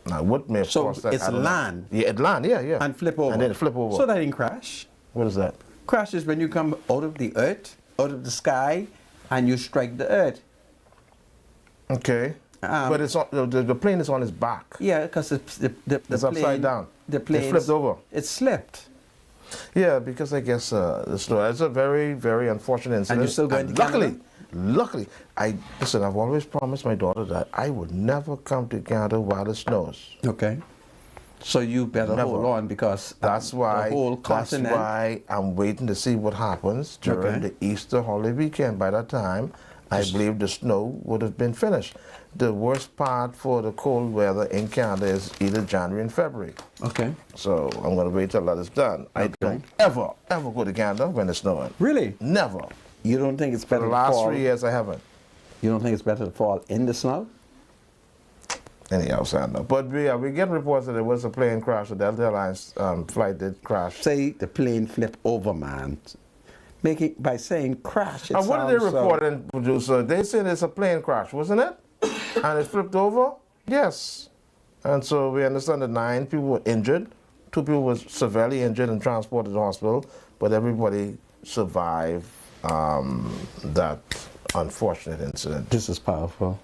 Now, what may have caused that? It's land? Yeah, it land, yeah. And flip over? And then it flip over. So that didn't crash? What is that? Crash is when you come out of the earth, out of the sky, and you strike the earth. Okay. But it's on, the plane is on its back. Yeah, because it's plane, upside down. The plane flipped over. It slipped. Yeah, because I guess the snow, it's a very, very unfortunate incident. And you're still going to Canada? Luckily, listen, I've always promised my daughter that I would never come to Canada while it snows. Okay. So you better hold on, because that's why the whole continent. That's why I'm waiting to see what happens during the Easter holiday weekend. By that time, I believe the snow would have been finished. The worst part for the cold weather in Canada is either January and February. Okay. So I'm going to wait till that is done. I don't ever go to Canada when it's snowing. Really? Never. You don't think it's better for the last 3 years I haven't. You don't think it's better to fall in the snow? Anyhow, Sandra. But we get reports that there was a plane crash. The Delta Airlines flight did crash. Say the plane flipped over, man. By saying crash, and what did they report in producer? They said it's a plane crash, wasn't it? And it flipped over? Yes. And so we understand that 9 people were injured. 2 people were severely injured and transported to the hospital, but everybody survived that unfortunate incident. This is powerful.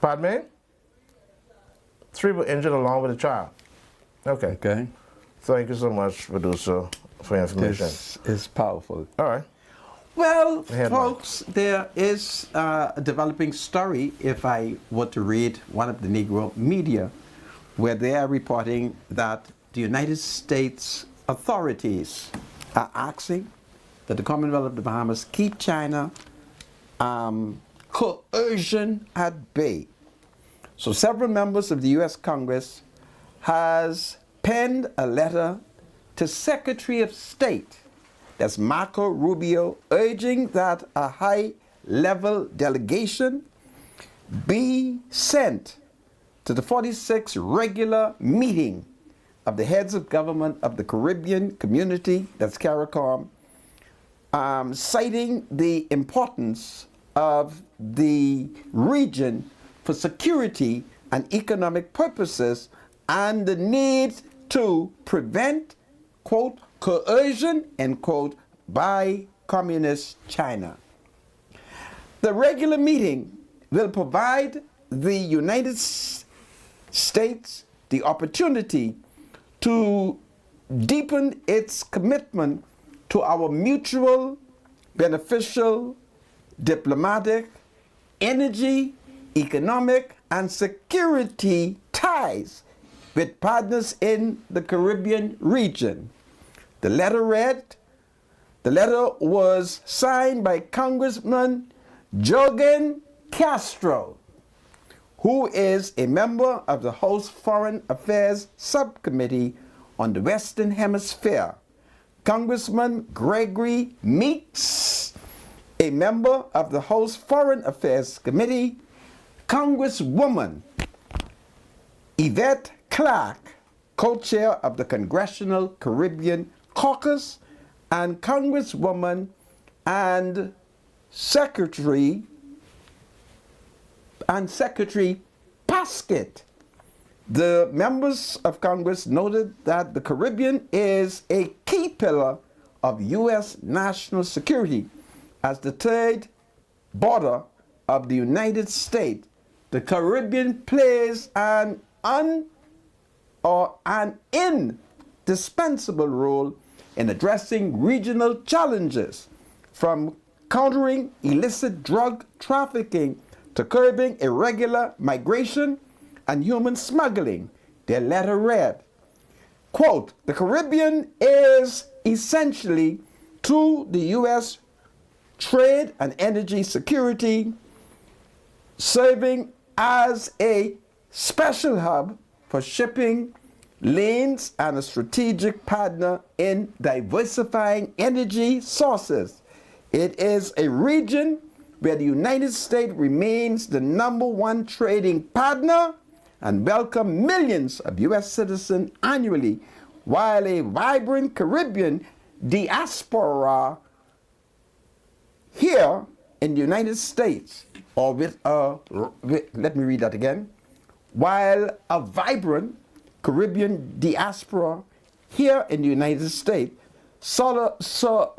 Pardon me? 3 were injured along with a child. Okay. Okay. Thank you so much, producer, for your information. This is powerful. All right. Well, folks, there is a developing story, if I were to read one of the Negro media, where they are reporting that the United States authorities are asking that the Commonwealth of the Bahamas keep China coercion at bay. So several members of the U.S. Congress has penned a letter to Secretary of State, that's Marco Rubio, urging that a high-level delegation be sent to the 46th regular meeting of the heads of government of the Caribbean community, that's CARICOM, citing the importance of the region for security and economic purposes and the need to prevent, quote, coercion, end quote, by communist China. The regular meeting will provide the United States the opportunity to deepen its commitment to our mutual, beneficial, diplomatic, energy, economic, and security ties with partners in the Caribbean region. The letter was signed by Congressman Jorgen Castro, who is a member of the House Foreign Affairs Subcommittee on the Western Hemisphere, Congressman Gregory Meeks, a member of the House Foreign Affairs Committee, Congresswoman Yvette Clarke, co-chair of the Congressional Caribbean Caucus, and Congresswoman and Secretary Paskett. The members of Congress noted that the Caribbean is a key pillar of U.S. national security. As the third border of the United States, the Caribbean plays an indispensable role in addressing regional challenges, from countering illicit drug trafficking to curbing irregular migration and human smuggling. Their letter read, quote, the Caribbean is essentially to the U.S. trade and energy security, serving as a special hub for shipping lanes and a strategic partner in diversifying energy sources. It is a region where the United States remains the #1 trading partner and welcomes millions of U.S. citizens annually, while a vibrant Caribbean diaspora here in the United States, let me read that again, while a vibrant Caribbean diaspora here in the United States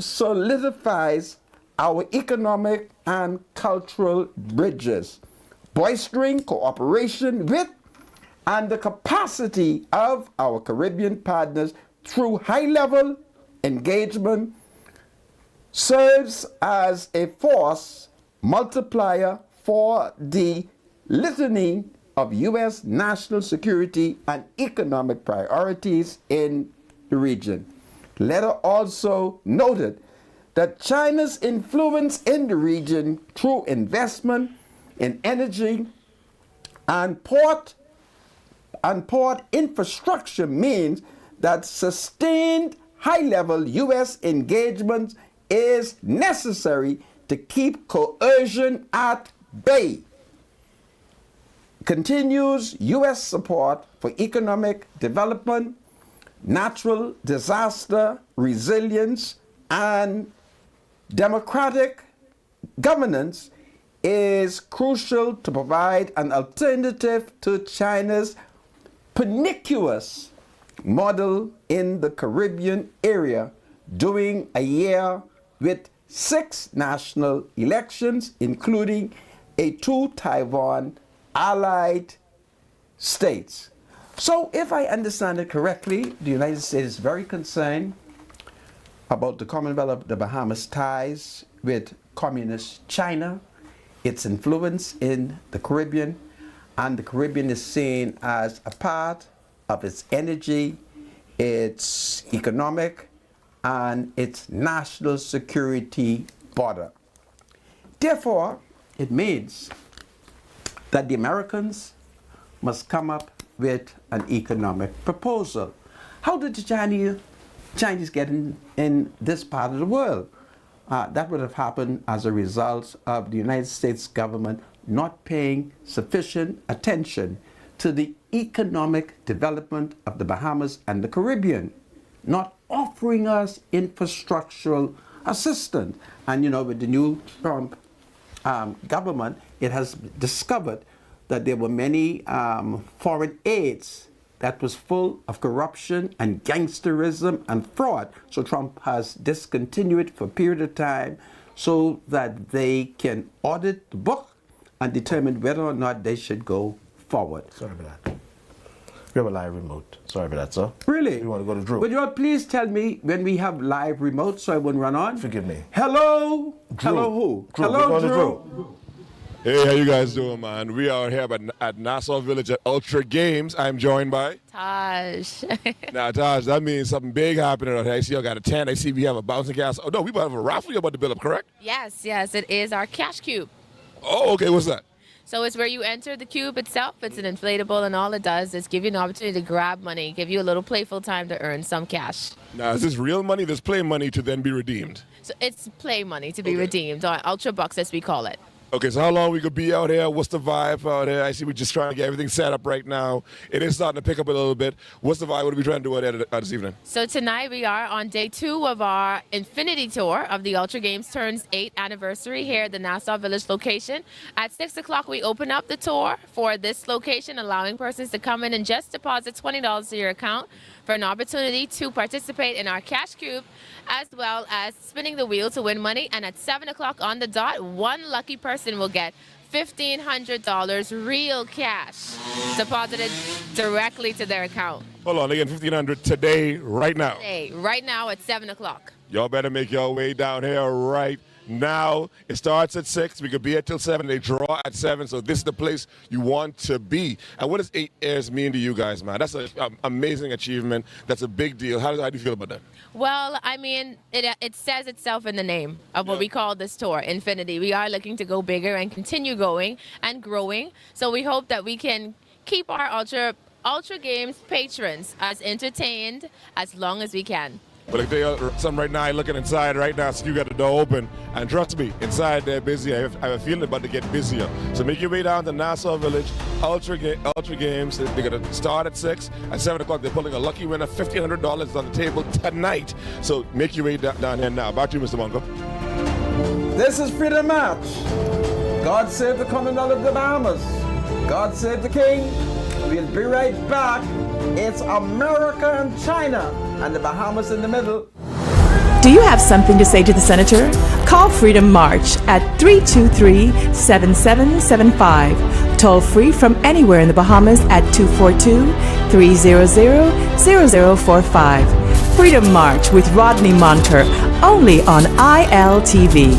solidifies our economic and cultural bridges, bolstering cooperation with and the capacity of our Caribbean partners through high-level engagement serves as a force multiplier for the litany of U.S. national security and economic priorities in the region. The letter also noted that China's influence in the region through investment in energy and port infrastructure means that sustained high-level U.S. engagement is necessary to keep coercion at bay. Continues U.S. support for economic development, natural disaster resilience, and democratic governance is crucial to provide an alternative to China's pernicious model in the Caribbean area during a year with 6 national elections, including a 2 Taiwan allied states. So if I understand it correctly, the United States is very concerned about the Commonwealth of the Bahamas' ties with communist China, its influence in the Caribbean, and the Caribbean is seen as a part of its energy, its economic, and its national security border. Therefore, it means that the Americans must come up with an economic proposal. How did the Chinese get in this part of the world? That would have happened as a result of the United States government not paying sufficient attention to the economic development of the Bahamas and the Caribbean, not offering us infrastructural assistance. And with the new Trump government, it has discovered that there were many foreign aids that was full of corruption and gangsterism and fraud. So Trump has discontinued it for a period of time so that they can audit the book and determine whether or not they should go forward. Sorry about that. We have a live remote. Sorry about that, sir. Really? You want to go to Drew? Would you all please tell me when we have live remote so I wouldn't run on? Forgive me. Hello? Drew. Hello who? Drew. Hello, Drew. Hey, how you guys doing, man? We are here at Nassau Village at Ultra Games. I'm joined by Taj. Now, Taj, that means something big happening out here. I see y'all got a tent. I see we have a bouncing castle. Oh no, we have a raffle you're about to build up, correct? Yes, it is our cash cube. Oh, okay. What's that? So it's where you enter the cube itself. It's an inflatable, and all it does is give you an opportunity to grab money, give you a little playful time to earn some cash. Now, is this real money? This play money to then be redeemed? So it's play money to be redeemed, or Ultra Bucks as we call it. Okay, so how long we could be out here? What's the vibe out here? I see we're just trying to get everything set up right now. It is starting to pick up a little bit. What's the vibe? What are we trying to do out here this evening? So tonight we are on day 2 of our Infinity Tour of the Ultra Games Turns 8 anniversary here at the Nassau Village location. At 6 o'clock we open up the tour for this location, allowing persons to come in and just deposit $20 to your account for an opportunity to participate in our cash cube, as well as spinning the wheel to win money. And at 7 o'clock on the dot, one lucky person will get $1,500 real cash deposited directly to their account. Hold on, again, $1,500 today, right now. Today, right now at 7 o'clock. Y'all better make your way down here right now. It starts at 6. We could be here till 7. They draw at 7. So this is the place you want to be. And what does 8 years mean to you guys, man? That's an amazing achievement. That's a big deal. How do you feel about that? Well, I mean, it says itself in the name of what we call this tour, Infinity. We are looking to go bigger and continue going and growing. So we hope that we can keep our Ultra Games patrons as entertained as long as we can. But if they are some right now, looking inside right now, so you got the door open. And trust me, inside they're busy. I have a feeling about to get busier. So make your way down to Nassau Village, Ultra Games. They're going to start at 6. At 7 o'clock, they're pulling a lucky winner, $1,500 on the table tonight. So make your way down here now. Back to you, Mr. Monko. This is Freedom March. God save the Commonwealth of the Bahamas. God save the King. We'll be right back. It's America and China, and the Bahamas in the middle. Do you have something to say to the Senator? Call Freedom March at 323-7775. Toll free from anywhere in the Bahamas at 242-300-0045. Freedom March with Rodney Monker, only on ILTV.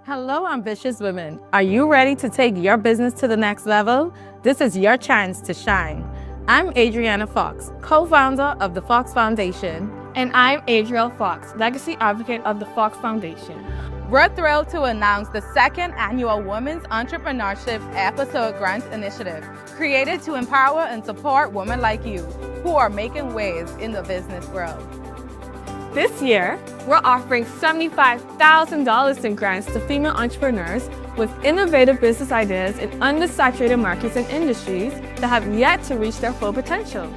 Hello, ambitious women. Are you ready to take your business to the next level? This is your chance to shine. I'm Adriana Fox, co-founder of the Fox Foundation. And I'm Adriel Fox, legacy advocate of the Fox Foundation. We're thrilled to announce the second annual Women's Entrepreneurship Episode Grant Initiative, created to empower and support women like you who are making waves in the business world. This year, we're offering $75,000 in grants to female entrepreneurs with innovative business ideas in undersaturated markets and industries that have yet to reach their full potential.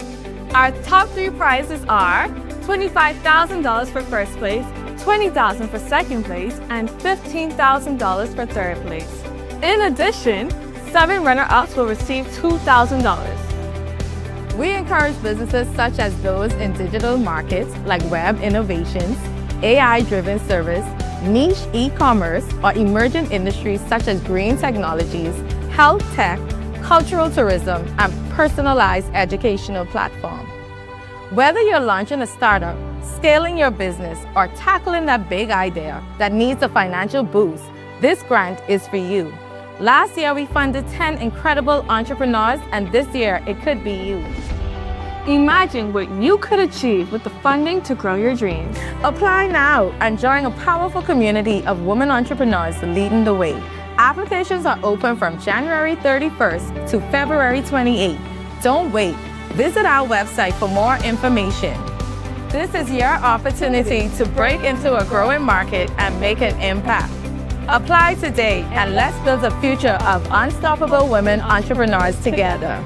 Our top 3 prizes are $25,000 for first place, $20,000 for second place, and $15,000 for third place. In addition, 7 runner-ups will receive $2,000. We encourage businesses such as those in digital markets like web innovations, AI-driven service, niche e-commerce, or emerging industries such as green technologies, health tech, cultural tourism, and personalized educational platform. Whether you're launching a startup, scaling your business, or tackling that big idea that needs a financial boost, this grant is for you. Last year, we funded 10 incredible entrepreneurs, and this year, it could be you. Imagine what you could achieve with the funding to grow your dreams. Apply now and join a powerful community of women entrepreneurs leading the way. Applications are open from January 31st to February 28th. Don't wait. Visit our website for more information. This is your opportunity to break into a growing market and make an impact. Apply today and let's build a future of unstoppable women entrepreneurs together.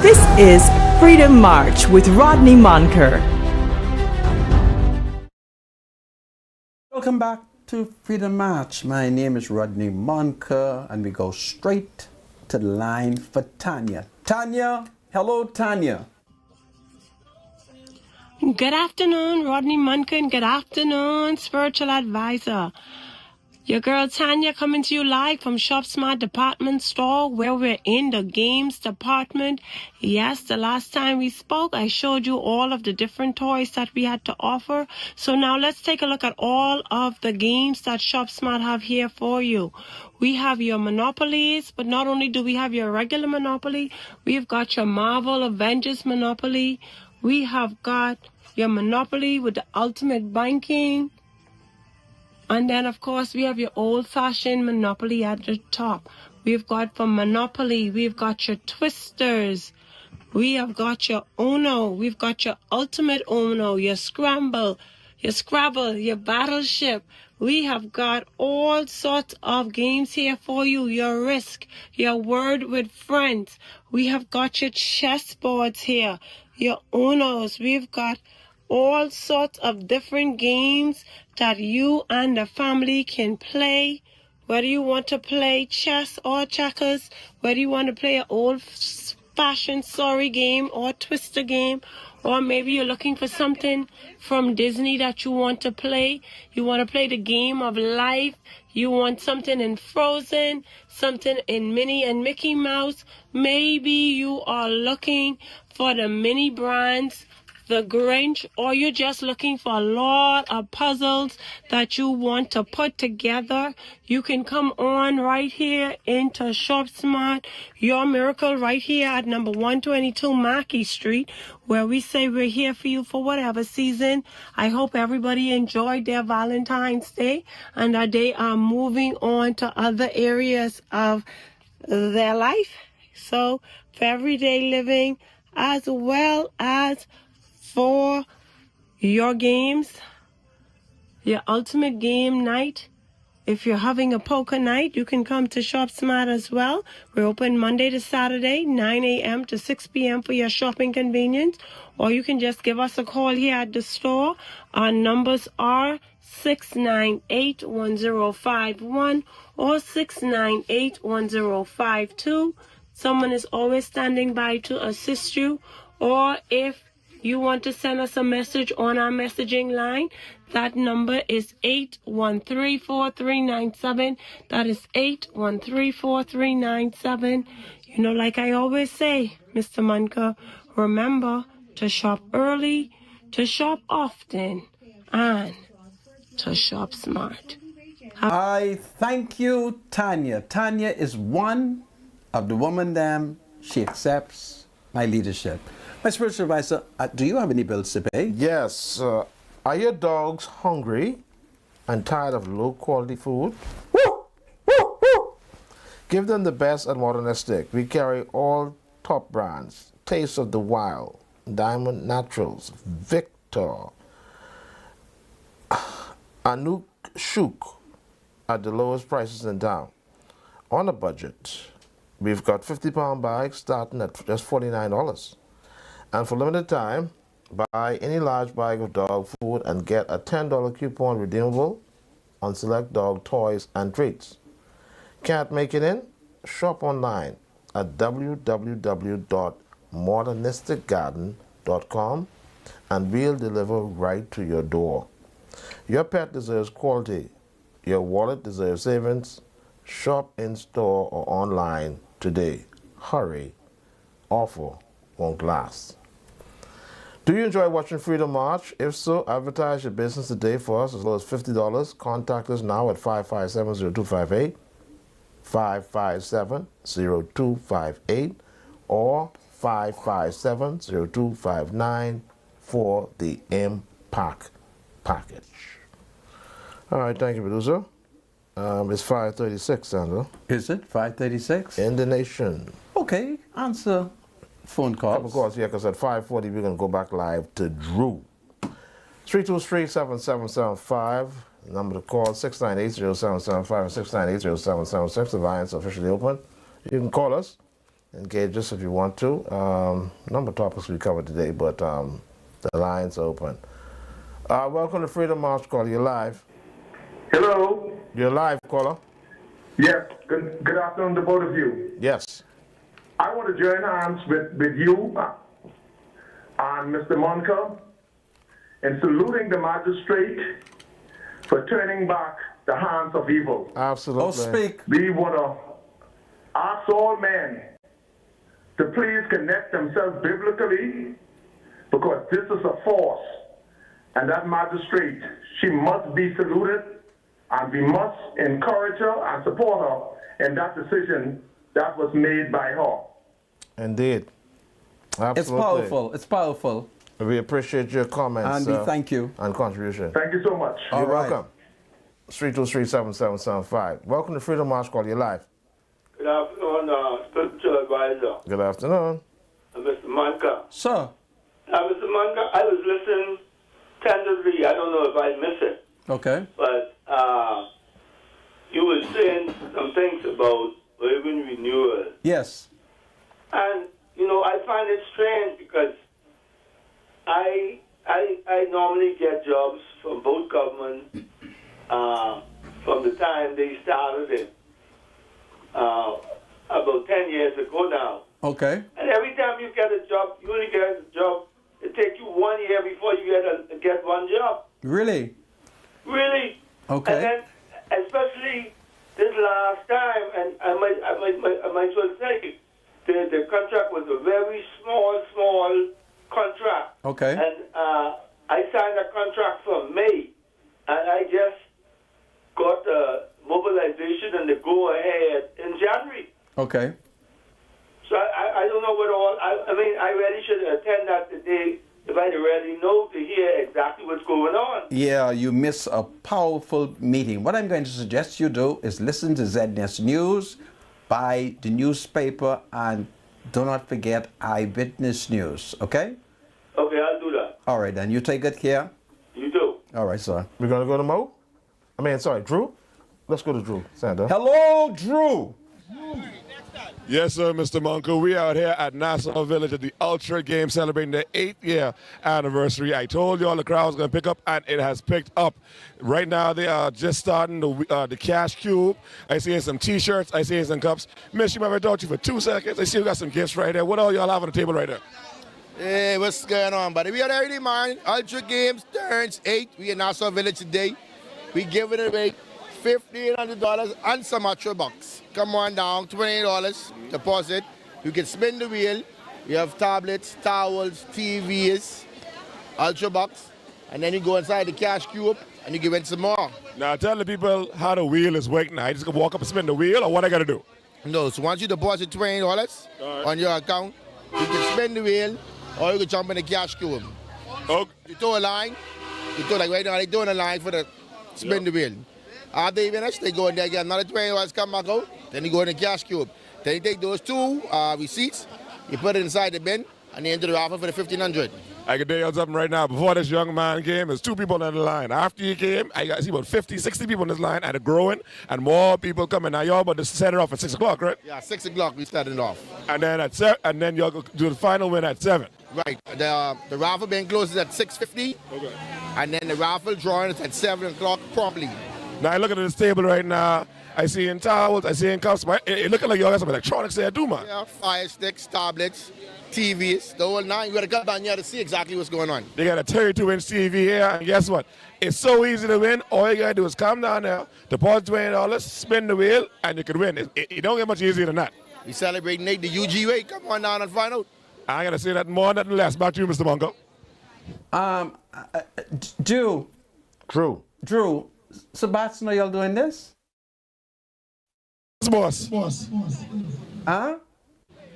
This is Freedom March with Rodney Monker. Welcome back to Freedom March. My name is Rodney Monker, and we go straight to the line for Tanya. Tanya, hello, Tanya. Good afternoon, Rodney Monker, and good afternoon, spiritual advisor. Your girl Tanya coming to you live from ShopSmart department store, where we're in the games department. Yes, the last time we spoke, I showed you all of the different toys that we had to offer. So now let's take a look at all of the games that ShopSmart have here for you. We have your Monopolies, but not only do we have your regular Monopoly, we've got your Marvel Avengers Monopoly. We have got your Monopoly with the Ultimate Banking. And then, of course, we have your old-fashioned Monopoly at the top. We've got for Monopoly, we've got your Twisters. We have got your Uno. We've got your Ultimate Uno, your Scramble, your Scrabble, your Battleship. We have got all sorts of games here for you. Your Risk, your Word with Friends. We have got your chessboards here, your Unos. We've got all sorts of different games that you and the family can play. Whether you want to play chess or checkers, whether you want to play an old-fashioned sorry game or twister game, or maybe you're looking for something from Disney that you want to play. You want to play the game of life. You want something in Frozen, something in Minnie and Mickey Mouse. Maybe you are looking for the mini brands, the Grinch, or you're just looking for a lot of puzzles that you want to put together. You can come on right here into ShopSmart, your miracle, right here at number 122 Mackey Street, where we say we're here for you for whatever season. I hope everybody enjoyed their Valentine's Day and that they are moving on to other areas of their life. So for everyday living, as well as for your games, your ultimate game night. If you're having a poker night, you can come to ShopSmart as well. We're open Monday to Saturday, 9 a.m. to 6 p.m. for your shopping convenience. Or you can just give us a call here at the store. Our numbers are 698-1051 or 698-1052. Someone is always standing by to assist you. Or if you want to send us a message on our messaging line, that number is 813-4397. That is 813-4397. You know, like I always say, Mr. Munker, remember to shop early, to shop often, and to shop smart. I thank you, Tanya. Tanya is one of the women she accepts my leadership. My spiritual advisor, do you have any bills to pay? Yes. Are your dogs hungry and tired of low-quality food? Give them the best at Modernistic. We carry all top brands. Taste of the Wild, Diamond Naturals, Victor, Anouk Chouk at the lowest prices in town. On a budget, we've got 50-pound bags starting at just $49. And for limited time, buy any large bag of dog food and get a $10 coupon redeemable on select dog toys and treats. Can't make it in? Shop online at www.modernisticgarden.com and we'll deliver right to your door. Your pet deserves quality. Your wallet deserves savings. Shop in store or online today. Hurry. Offer won't last. Do you enjoy watching Freedom March? If so, advertise your business today for us as low as $50. Contact us now at 557-0258, 557-0258, or 557-0259 for the Impact package. All right, thank you, producer. It's 5:36, Sandra. Is it 5:36? In the nation. Okay, answer phone calls. Of course, yeah, because at 5:40 we're going to go back live to Drew. 323-7775. Number to call 698-0775 and 698-0776. The lines are officially open. You can call us engage us if you want to. Number of topics we covered today, but the line's open. Welcome to Freedom March, caller. You're live. Hello. You're live, caller. Yes. Good afternoon to both of you. Yes. I want to join hands with you and Mr. Monka in saluting the magistrate for turning back the hands of evil. Absolutely. Oh, speak. We want to ask all men to please connect themselves biblically, because this is a force. And that magistrate, she must be saluted, and we must encourage her and support her in that decision that was made by her. Indeed. Absolutely. It's powerful. It's powerful. We appreciate your comments. And we thank you. And contribution. Thank you so much. You're welcome. 323-7775. Welcome to Freedom March Call. You're live. Good afternoon, Spiritual Advisor. Good afternoon. Mr. Manka. Sir. Mr. Manka, I was listening tentatively. I don't know if I missed it. Okay. But you were saying some things about urban renewal. Yes. And, you know, I find it strange because I normally get jobs from both governments from the time they started it about 10 years ago now. Okay. And every time you get a job, you only get a job, it takes you 1 year before you get one job. Really? Really? Okay. And then, especially this last time, and I might as well say, the contract was a very small contract. Okay. And I signed a contract for May, and I just got the mobilization and the go-ahead in January. Okay. So I don't know what all, I mean, I really should attend that today if I really know to hear exactly what's going on. Yeah, you miss a powerful meeting. What I'm going to suggest you do is listen to ZNS News, buy the newspaper, and do not forget Eyewitness News, okay? Okay, I'll do that. All right, then. You take good care. You do. All right, sir. We're going to go to Mo? Drew? Let's go to Drew. Sandra. Hello, Drew. Yes, sir, Mr. Monko. We out here at Nassau Village at the Ultra Game celebrating their 8th-year anniversary. I told you all the crowd was going to pick up, and it has picked up. Right now, they are just starting the cash cube. I see some T-shirts. I see some cups. Miss, you might have talked to you for 2 seconds. I see you got some gifts right there. What all y'all have on the table right there? Hey, what's going on, buddy? We are ready, man. Ultra Games turns 8. We in Nassau Village today. We giving away $1,500 and some extra bucks. Come on down, $28 deposit. You can spin the wheel. We have tablets, towels, TVs, Ultra Bucks, and then you go inside the cash cube and you give in some more. Now tell the people how the wheel is working. I just gonna walk up and spin the wheel, or what I gotta do? No, so once you deposit $20 on your account, you can spin the wheel or you can jump in the cash cube. Okay. You throw a line. You throw like right now they're doing a line for the spin the wheel. After you finish, they go in there, get another $20, come back out, then you go in the cash cube. Then you take those 2 receipts, you put it inside the bin, and you enter the raffle for the $1,500. I can tell you something right now. Before this young man came, there's 2 people on the line. After he came, I see about 50, 60 people on this line, and it's growing, and more people coming. Now, y'all about to set it off at 6 o'clock, right? Yeah, 6 o'clock we started it off. And then and then y'all do the final win at 7. Right. The raffle bin closes at 6:50, okay, and then the raffle drawing is at 7 o'clock promptly. Now, I look at this table right now. I see in towels, I see in cups. It looking like y'all got some electronics there too, man. Yeah, fire sticks, tablets, TVs, the whole 9. You got to come down here to see exactly what's going on. They got a 32-inch TV here, and guess what? It's so easy to win. All you got to do is come down there, deposit $20, spin the wheel, and you can win. It don't get much easier than that. We celebrating the UGA. Come on down and find out. I got to say that more, nothing less. Back to you, Mr. Monko. Drew, Sebastian, are y'all doing this? Boss. Huh?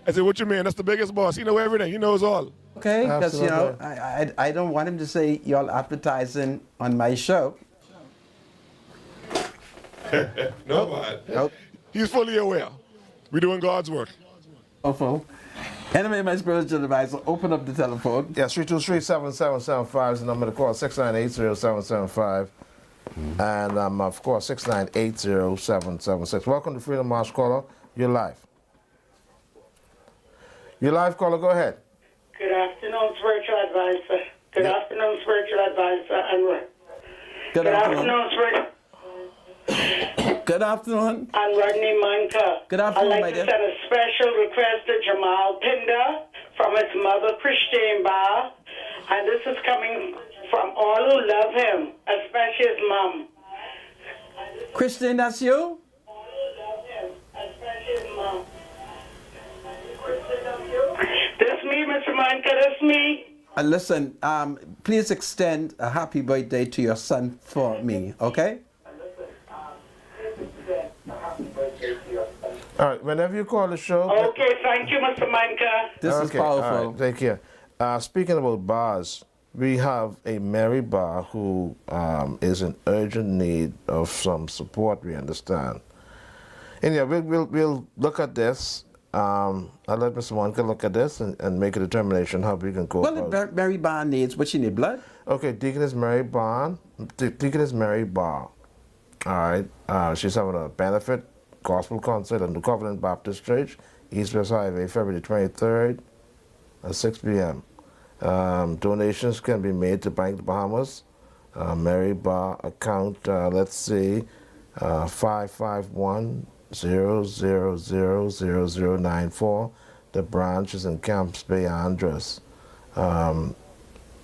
I said, what you mean? That's the biggest boss. He knows everything. He knows all. Okay, because, you know, I don't want him to say y'all advertising on my show. No, man. Nope. He's fully aware. We're doing God's work. Awful. Anyway, my spiritual advisor, open up the telephone. Yes, 323-7775 is the number to call, 698-0775. And, of course, 698-0776. Welcome to Freedom March Caller. You're live. Your live caller, go ahead. Good afternoon, spiritual advisor. Good afternoon, spiritual advisor. And Good afternoon. Good afternoon. And Rodney Manka. Good afternoon, I'd my like dear. to send a special request to Jamal Pinder from his mother, Christine Barr. And this is coming from all who love him, especially his mom. Christine, that's you? This me, Mr. Manka, this me. Listen, please extend a happy birthday to your son for me, okay? All right, whenever you call the show. Okay, thank you, Mr. Manka. This is powerful. All right, take care. Speaking about bars, we have a Mary Bar who is in urgent need of some support, we understand. And yeah, we'll look at this. I'll let Mr. Monica look at this and make a determination how we can go about Well, Mary Barr needs, what she need, blood? Okay, Deaconess Mary Barr. Deaconess Mary Barr. All right, she's having a benefit gospel concert at the Covenant Baptist Church, East West Highway, February 23rd at 6 p.m. Donations can be made to Bank of the Bahamas. Mary Barr account, let's see, 551-0000094. The branch is in Camps Bay, Andres.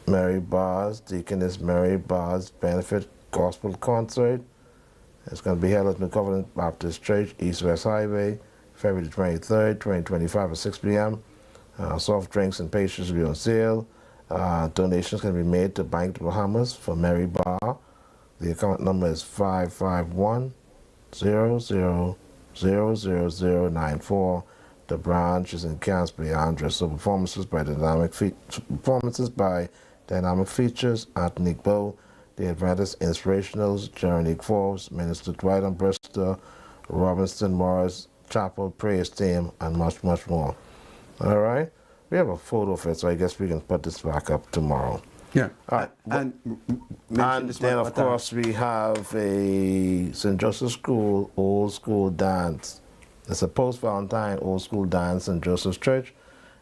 Mary Barr's, Deaconess Mary Barr's benefit gospel concert. It's going to be held at the Covenant Baptist Church, East West Highway, February 23rd, 2025 at 6 p.m. Soft drinks and pastries will be on sale. Donations can be made to Bank of the Bahamas for Mary Barr. The account number is 551-0000094. The branch is in Camps Bay, Andres. So performances by Dynamic Features, Anthony Bow, The Adventist Inspirationals, Jeremy Forbes, Minister Dwight and Bristol, Robinson Morris, Chapel Praise Team, and much, much more. All right? We have a photo of it, so I guess we can put this back up tomorrow. Yeah. All right. And then, of course, we have a St. Joseph School old school dance. It's a post-Valentine old school dance in Joseph's Church.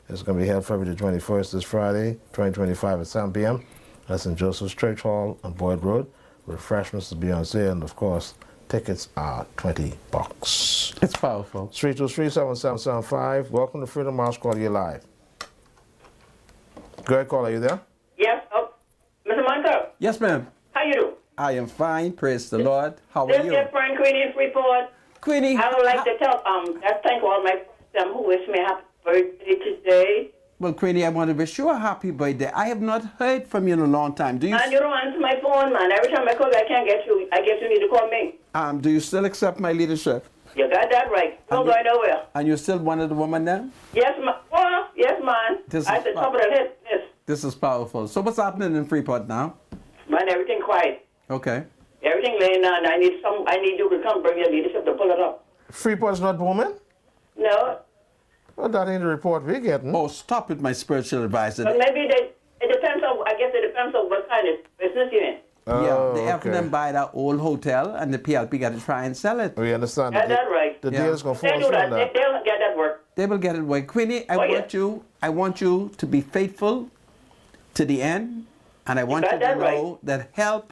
It's going to be held February 21st, this Friday, 2025 at 7 p.m. That's in Joseph's Church Hall on Boyd Road. Refreshments will be on sale, and of course, tickets are $20. It's powerful. 323-7775. Welcome to Freedom March. Call you live. Go ahead, caller. Are you there? Yes. Oh, Mr. Manka. Yes, ma'am. How you do? I am fine, praise the Lord. How are This you? is your friend Queenie's report. Queenie. I would like to tell, I thank all my friends who wish me a happy birthday today. Well, Queenie, I want to wish you a happy birthday. I have not heard from you in a long time. Do you? And you don't answer my phone, man. Every time I call you, I can't get you. I guess you need to call me. Do you still accept my leadership? You got that right. Don't go nowhere. And you're still one of the women now? Yes, man. Oh, yes, man. I said top of the list. Yes. This is powerful. So what's happening in Freeport now? Man, everything quiet. Okay. Everything laying down. I need you to come bring your leadership to pull it up. Freeport's not woman? No. Well, that ain't the report we're getting. Oh, stop it, my spiritual advisor. But maybe it depends on, I guess it depends on what kind of business you're in. Yeah, they have them buy that old hotel, and the PLP got to try and sell it. We understand. Got that right. The deal is going to fall They do that. They'll get that work. They will get it right. Queenie, I want you to be faithful to the end, and I want you to know that help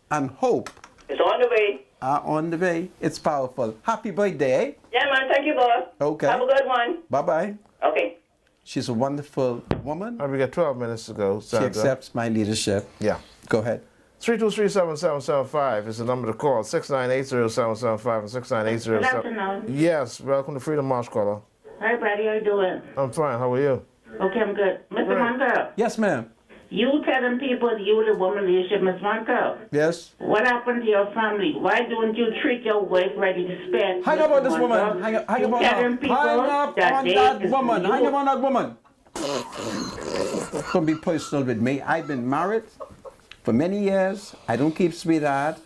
and hope is on the way. Are on the way. It's powerful. Happy birthday, eh? Yeah, man. Thank you, boss. Okay. Have a good one. Bye-bye. Okay. She's a wonderful woman. We got 12 minutes to go, Sandra. She accepts my leadership. Yeah. Go ahead. 323-7775 is the number to call. 698-0775 and 698-0775. Good afternoon. Yes, welcome to Freedom March, caller. Hi, buddy. How you doing? I'm fine. How are you? Okay, I'm good. Mr. Monka. Yes, ma'am. You telling people you the woman leadership, Ms. Monka. Yes. What happened to your family? Why don't you treat your wife ready to spend? Hang up on this woman. Hang up on that woman. Hang up on that woman. Don't be personal with me. I've been married for many years. I don't keep sweetheart.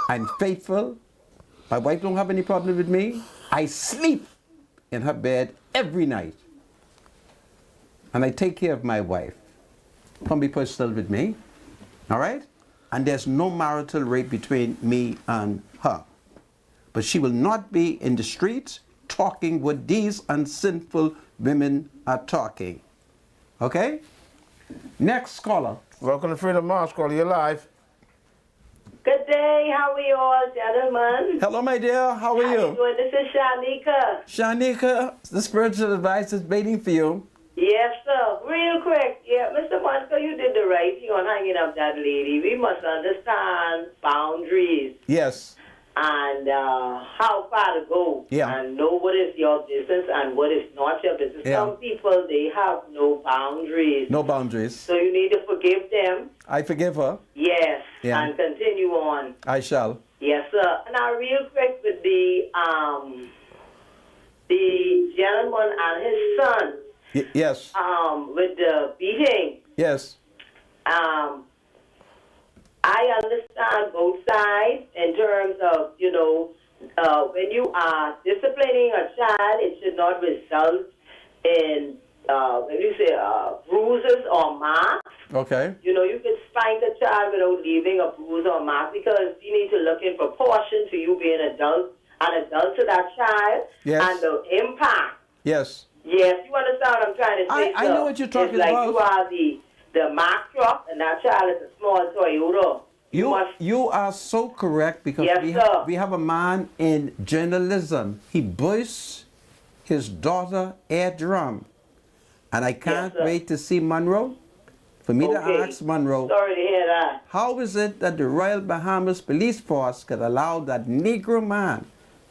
I'm faithful. My wife don't have any problem with me. I sleep in her bed every night. And I take care of my wife. Don't be personal with me. All right? And there's no marital rape between me and her. But she will not be in the streets talking what these unsinful women are talking. Okay? Next caller. Welcome to Freedom March. Caller, you're live. Good day. How are you all, gentlemen? Hello, my dear. How are you? Doing? This is Shanika. Shanika, the spiritual advice is waiting for you. Yes, sir. Real quick. Yeah, Mr. Monska, you did the right thing on hanging up that lady. We must understand boundaries. Yes. And how far to go. Yeah. And know what is your business and what is not your business. Yeah. Some people, they have no boundaries. No boundaries. So you need to forgive them. I forgive her. Yes. Yeah. And continue on. I shall. Yes, sir. Now, real quick with the gentleman and his son. Yes. With the beating. Yes. I understand both sides in terms of, when you are disciplining a child, it should not result in, when you say bruises or marks. Okay. You could spank a child without leaving a bruise or mark because you need to look in proportion to you being an adult to that child. Yes. And the impact. Yes. Yes, you understand what I'm trying to say? I know what you're talking it's like about. You are the Mack truck and that child is a small Toyota. You are so correct because Yes, we have a man in journalism. He voiced his daughter air drum. And I can't wait to see Monroe. For me to ask Monroe, sorry to hear that. How is it that the Royal Bahamas Police Force could allow that Negro man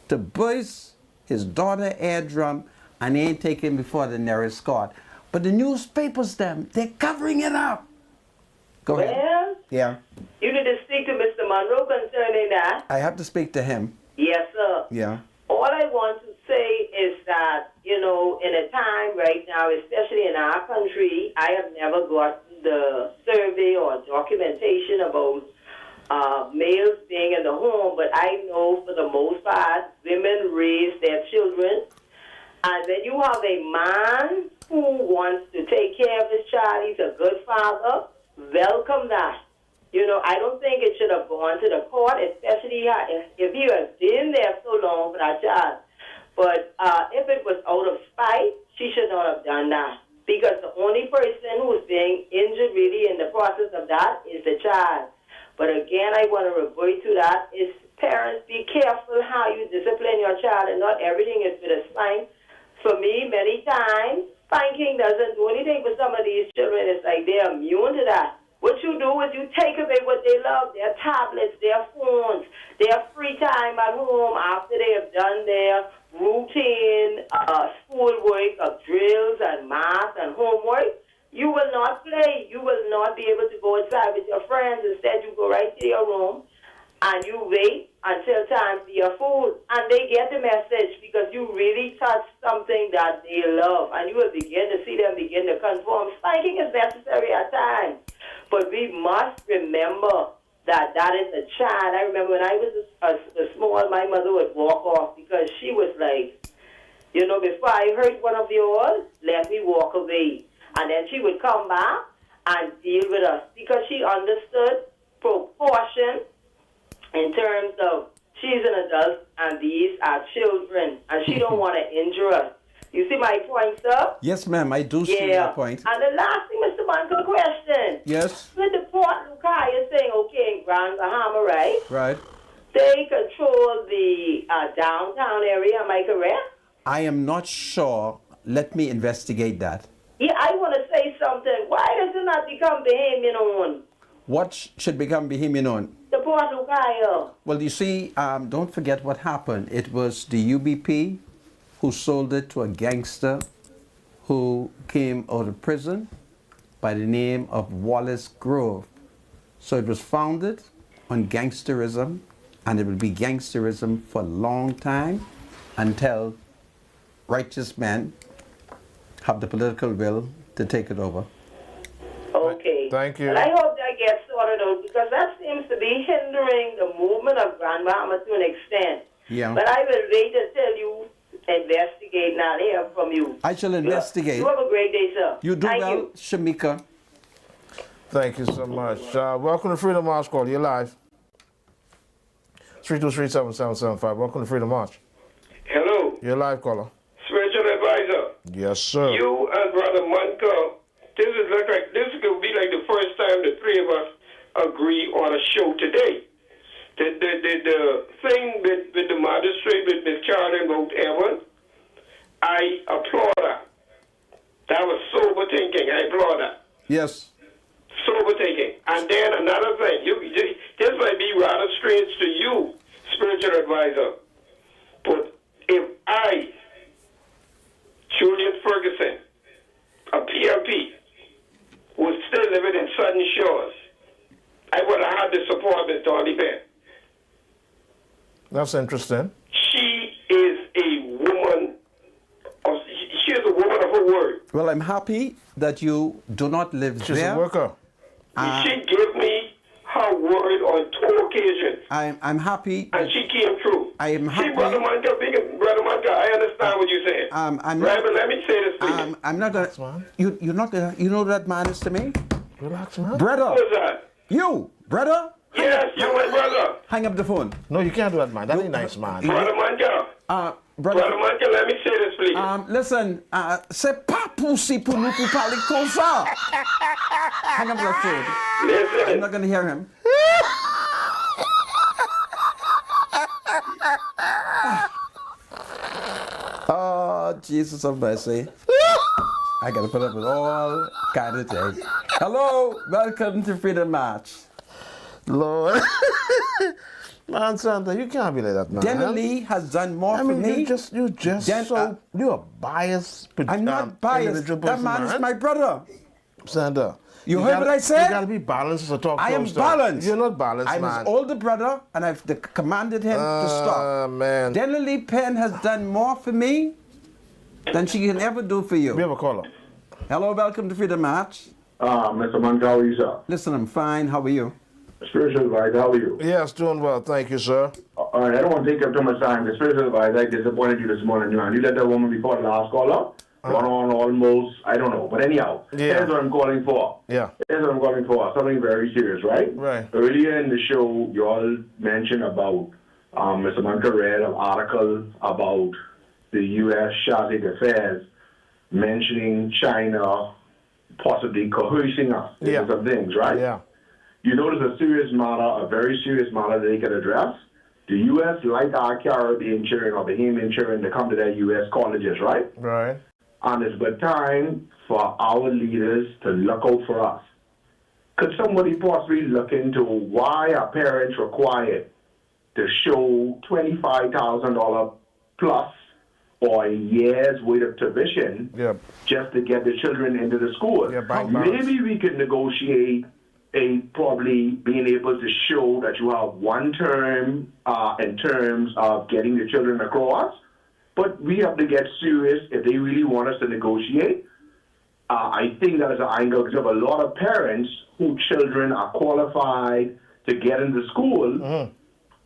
to voice his daughter air drum and they ain't taken before the nearest court? But the newspapers, they're covering it up. Go ahead. Well, Yeah. you need to speak to Mr. Monroe concerning that. I have to speak to him. Yes, sir. Yeah. All I want to say is that, in a time right now, especially in our country, I have never gotten the survey or documentation about males being in the home, but I know for the most part, women raise their children. And when you have a man who wants to take care of his child, he's a good father, welcome that. I don't think it should have gone to the court, especially if he has been there so long for that child. But if it was out of spite, she should not have done that. Because the only person who's being injured really in the process of that is the child. But again, I want to revert to that is parents, be careful how you discipline your child, and not everything is with a spank. For me, many times, spanking doesn't do anything for some of these children. It's like they're immune to that. What you do is you take away what they love, their tablets, their phones, their free time at home after they have done their routine schoolwork of drills and math and homework. You will not play. You will not be able to go outside with your friends. Instead, you go right to your room and you wait until time for your food. And they get the message because you really touch something that they love. And you will begin to see them begin to conform. Spanking is necessary at times. But we must remember that is a child. I remember when I was a small, my mother would walk off because she was like, before I hurt one of yours, let me walk away. And then she would come back and deal with us because she understood proportion in terms of she's an adult and these are children and she don't want to injure us. You see my point, sir? Yes, ma'am, I do see your point. And the last thing, Mr. Michael, question. Yes. With the Port Lukai, you're saying, in Grand Bahama, right? Right. They control the downtown area, am I correct? I am not sure. Let me investigate that. Yeah, I want to say something. Why does it not become Bahamian owned? What should become Bahamian owned? The Port Lukai. Well, you see, don't forget what happened. It was the UBP who sold it to a gangster who came out of prison by the name of Wallace Grove. So it was founded on gangsterism, and it will be gangsterism for a long time until righteous men have the political will to take it over. Okay. Thank you. And I hope that gets sorted out because that seems to be hindering the movement of Grand Bahama to an extent. Yeah. But I will wait until you investigate and I'll hear from you. I shall investigate. You have a great day, sir. You do Thank well, you. Shamika. Thank you so much. Welcome to Freedom March Call. You're live. 323-7775. Welcome to Freedom March. Hello. You're live, caller. Spiritual advisor. Yes, sir. You and Brother Munko, this could be like the first time the three of us agree on a show today. The thing with the magistrate, with Ms. Carolyn Vogt Evans, I applaud her. That was sober thinking. I applaud her. Yes. Sober thinking. And then another thing, this might be rather strange to you, spiritual advisor, but if I, Julian Ferguson, a PLP, was still living in Southern Shores, I would have had the support of Ms. Dolly Penn. That's interesting. She is a woman of her word. Well, I'm happy that you do not live She's there. a worker. She gave me her word on two occasions. I'm happy. And she came through. I am happy. See, Brother Manka, I understand what you're saying. I'm right, not, but let me say this, please. I'm not gonna. You're not gonna. You know who that man is to me? Relax, man. Brother. Who is that? You, brother. Yes, you my brother. Hang up the phone. No, you can't do that, man. That ain't nice, man. Brother Manka. Brother Manka, let me say this, please. Listen, c'est pas possible pour nous pour parler comme ça. Hang up the phone. Listen. I'm not gonna hear him. Oh, Jesus of mercy. I gotta put up with all kind of things. Hello, welcome to Freedom March. Lord. Man, Santa, you can't be like that, man. Denner Lee has done more for me. You're a biased. I'm not biased. That man is my brother. Santa. You heard what I said? You gotta be balanced as a talk. I am balanced. You're not balanced, I'm man. his older brother, and I've commanded him to stop. Man. Denner Lee Penn has done more for me than she can ever do for you. We have a caller. Hello, welcome to Freedom March. Mr. Mangawi, sir. Listen, I'm fine. How are you? Spiritual advisor, how are you? Yes, doing well. Thank you, sir. All right, I don't want to take up too much time. The spiritual advisor, I disappointed you this morning. You let that woman before the last caller run on almost, I don't know. But anyhow, here's what I'm calling for. Yeah. Here's what I'm calling for. Something very serious, right? Right. Earlier in the show, you all mentioned about Mr. Manka read an article about the U.S. Chargé d'Affaires mentioning China possibly coercing us into some things, right? Yeah. You notice a serious matter, a very serious matter that they can address. The U.S., like our Caribbean children or Bahamian children, to come to their U.S. colleges, right? Right. And it's good time for our leaders to look out for us. Could somebody possibly look into why are parents required to show $25,000 plus or a year's worth of tuition just to get the children into the school? Maybe we could negotiate probably being able to show that you have one term in terms of getting the children across, but we have to get serious if they really want us to negotiate. I think that is an angle because you have a lot of parents whose children are qualified to get into school,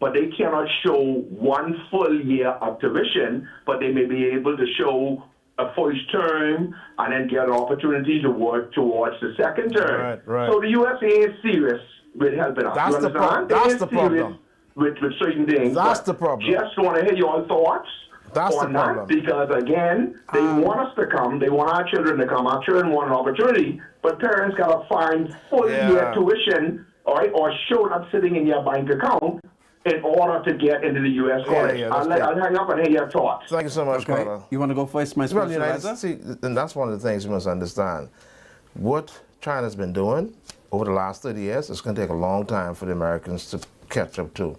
but they cannot show one full year of tuition, but they may be able to show a first term and then get an opportunity to work towards the second term. Right. So the USA is serious with helping us. That's you the understand? that's the problem. With certain things. That's but the problem. Just want to hear your thoughts That's on the that problem. because, again, they want us to come. They want our children to come. Our children want an opportunity, but parents got to find full year tuition or show up sitting in your bank account in order to get into the U.S. college. I'll hang up and hear your thoughts. Thank you so much, caller. You want to go first, my Well, specializer? see, and that's one of the things you must understand. What China's been doing over the last 30 years, it's going to take a long time for the Americans to catch up to,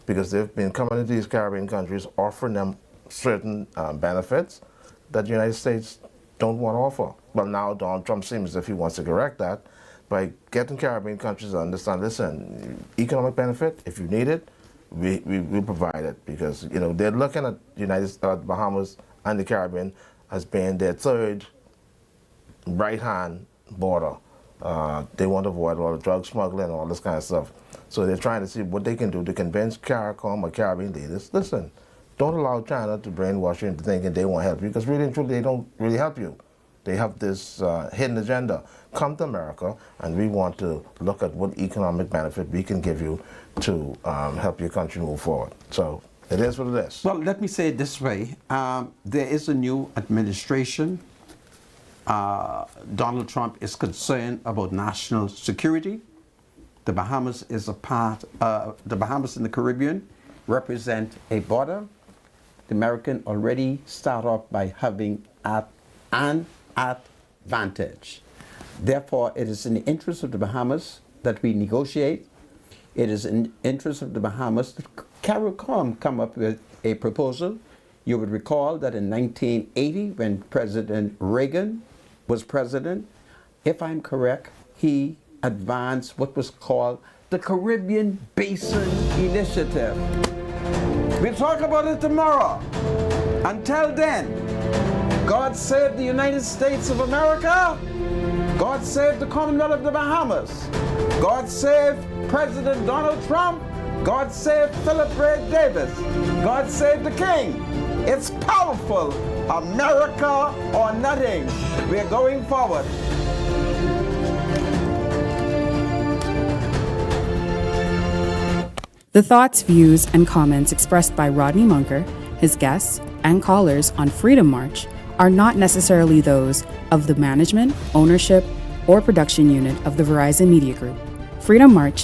because they've been coming into these Caribbean countries offering them certain benefits that the United States don't want to offer. Well, now Donald Trump seems as if he wants to correct that by getting Caribbean countries to understand, listen, economic benefit, if you need it, we provide it, because they're looking at Bahamas and the Caribbean as being their third right-hand border. They want to avoid all the drug smuggling and all this kind of stuff. So they're trying to see what they can do to convince CARICOM or Caribbean leaders, listen, don't allow China to brainwash you into thinking they won't help you, because really and truly they don't really help you. They have this hidden agenda. Come to America, and we want to look at what economic benefit we can give you to help your country move forward. So It is what it is. Well, let me say it this way. There is a new administration. Donald Trump is concerned about national security. The Bahamas is a part, the Bahamas and the Caribbean represent a border. The American already start off by having an advantage. Therefore, it is in the interest of the Bahamas that we negotiate. It is in the interest of the Bahamas that CARICOM come up with a proposal. You would recall that in 1980, when President Reagan was president, if I'm correct, he advanced what was called the Caribbean Basin Initiative. We'll talk about it tomorrow. Until then, God save the United States of America. God save the Commonwealth of the Bahamas. God save President Donald Trump. God save Philip Ray Davis. God save the King. It's powerful. America or nothing. We're going forward. The thoughts, views, and comments expressed by Rodney Munker, his guests, and callers on Freedom March are not necessarily those of the management, ownership, or production unit of the Verizon Media Group. Freedom March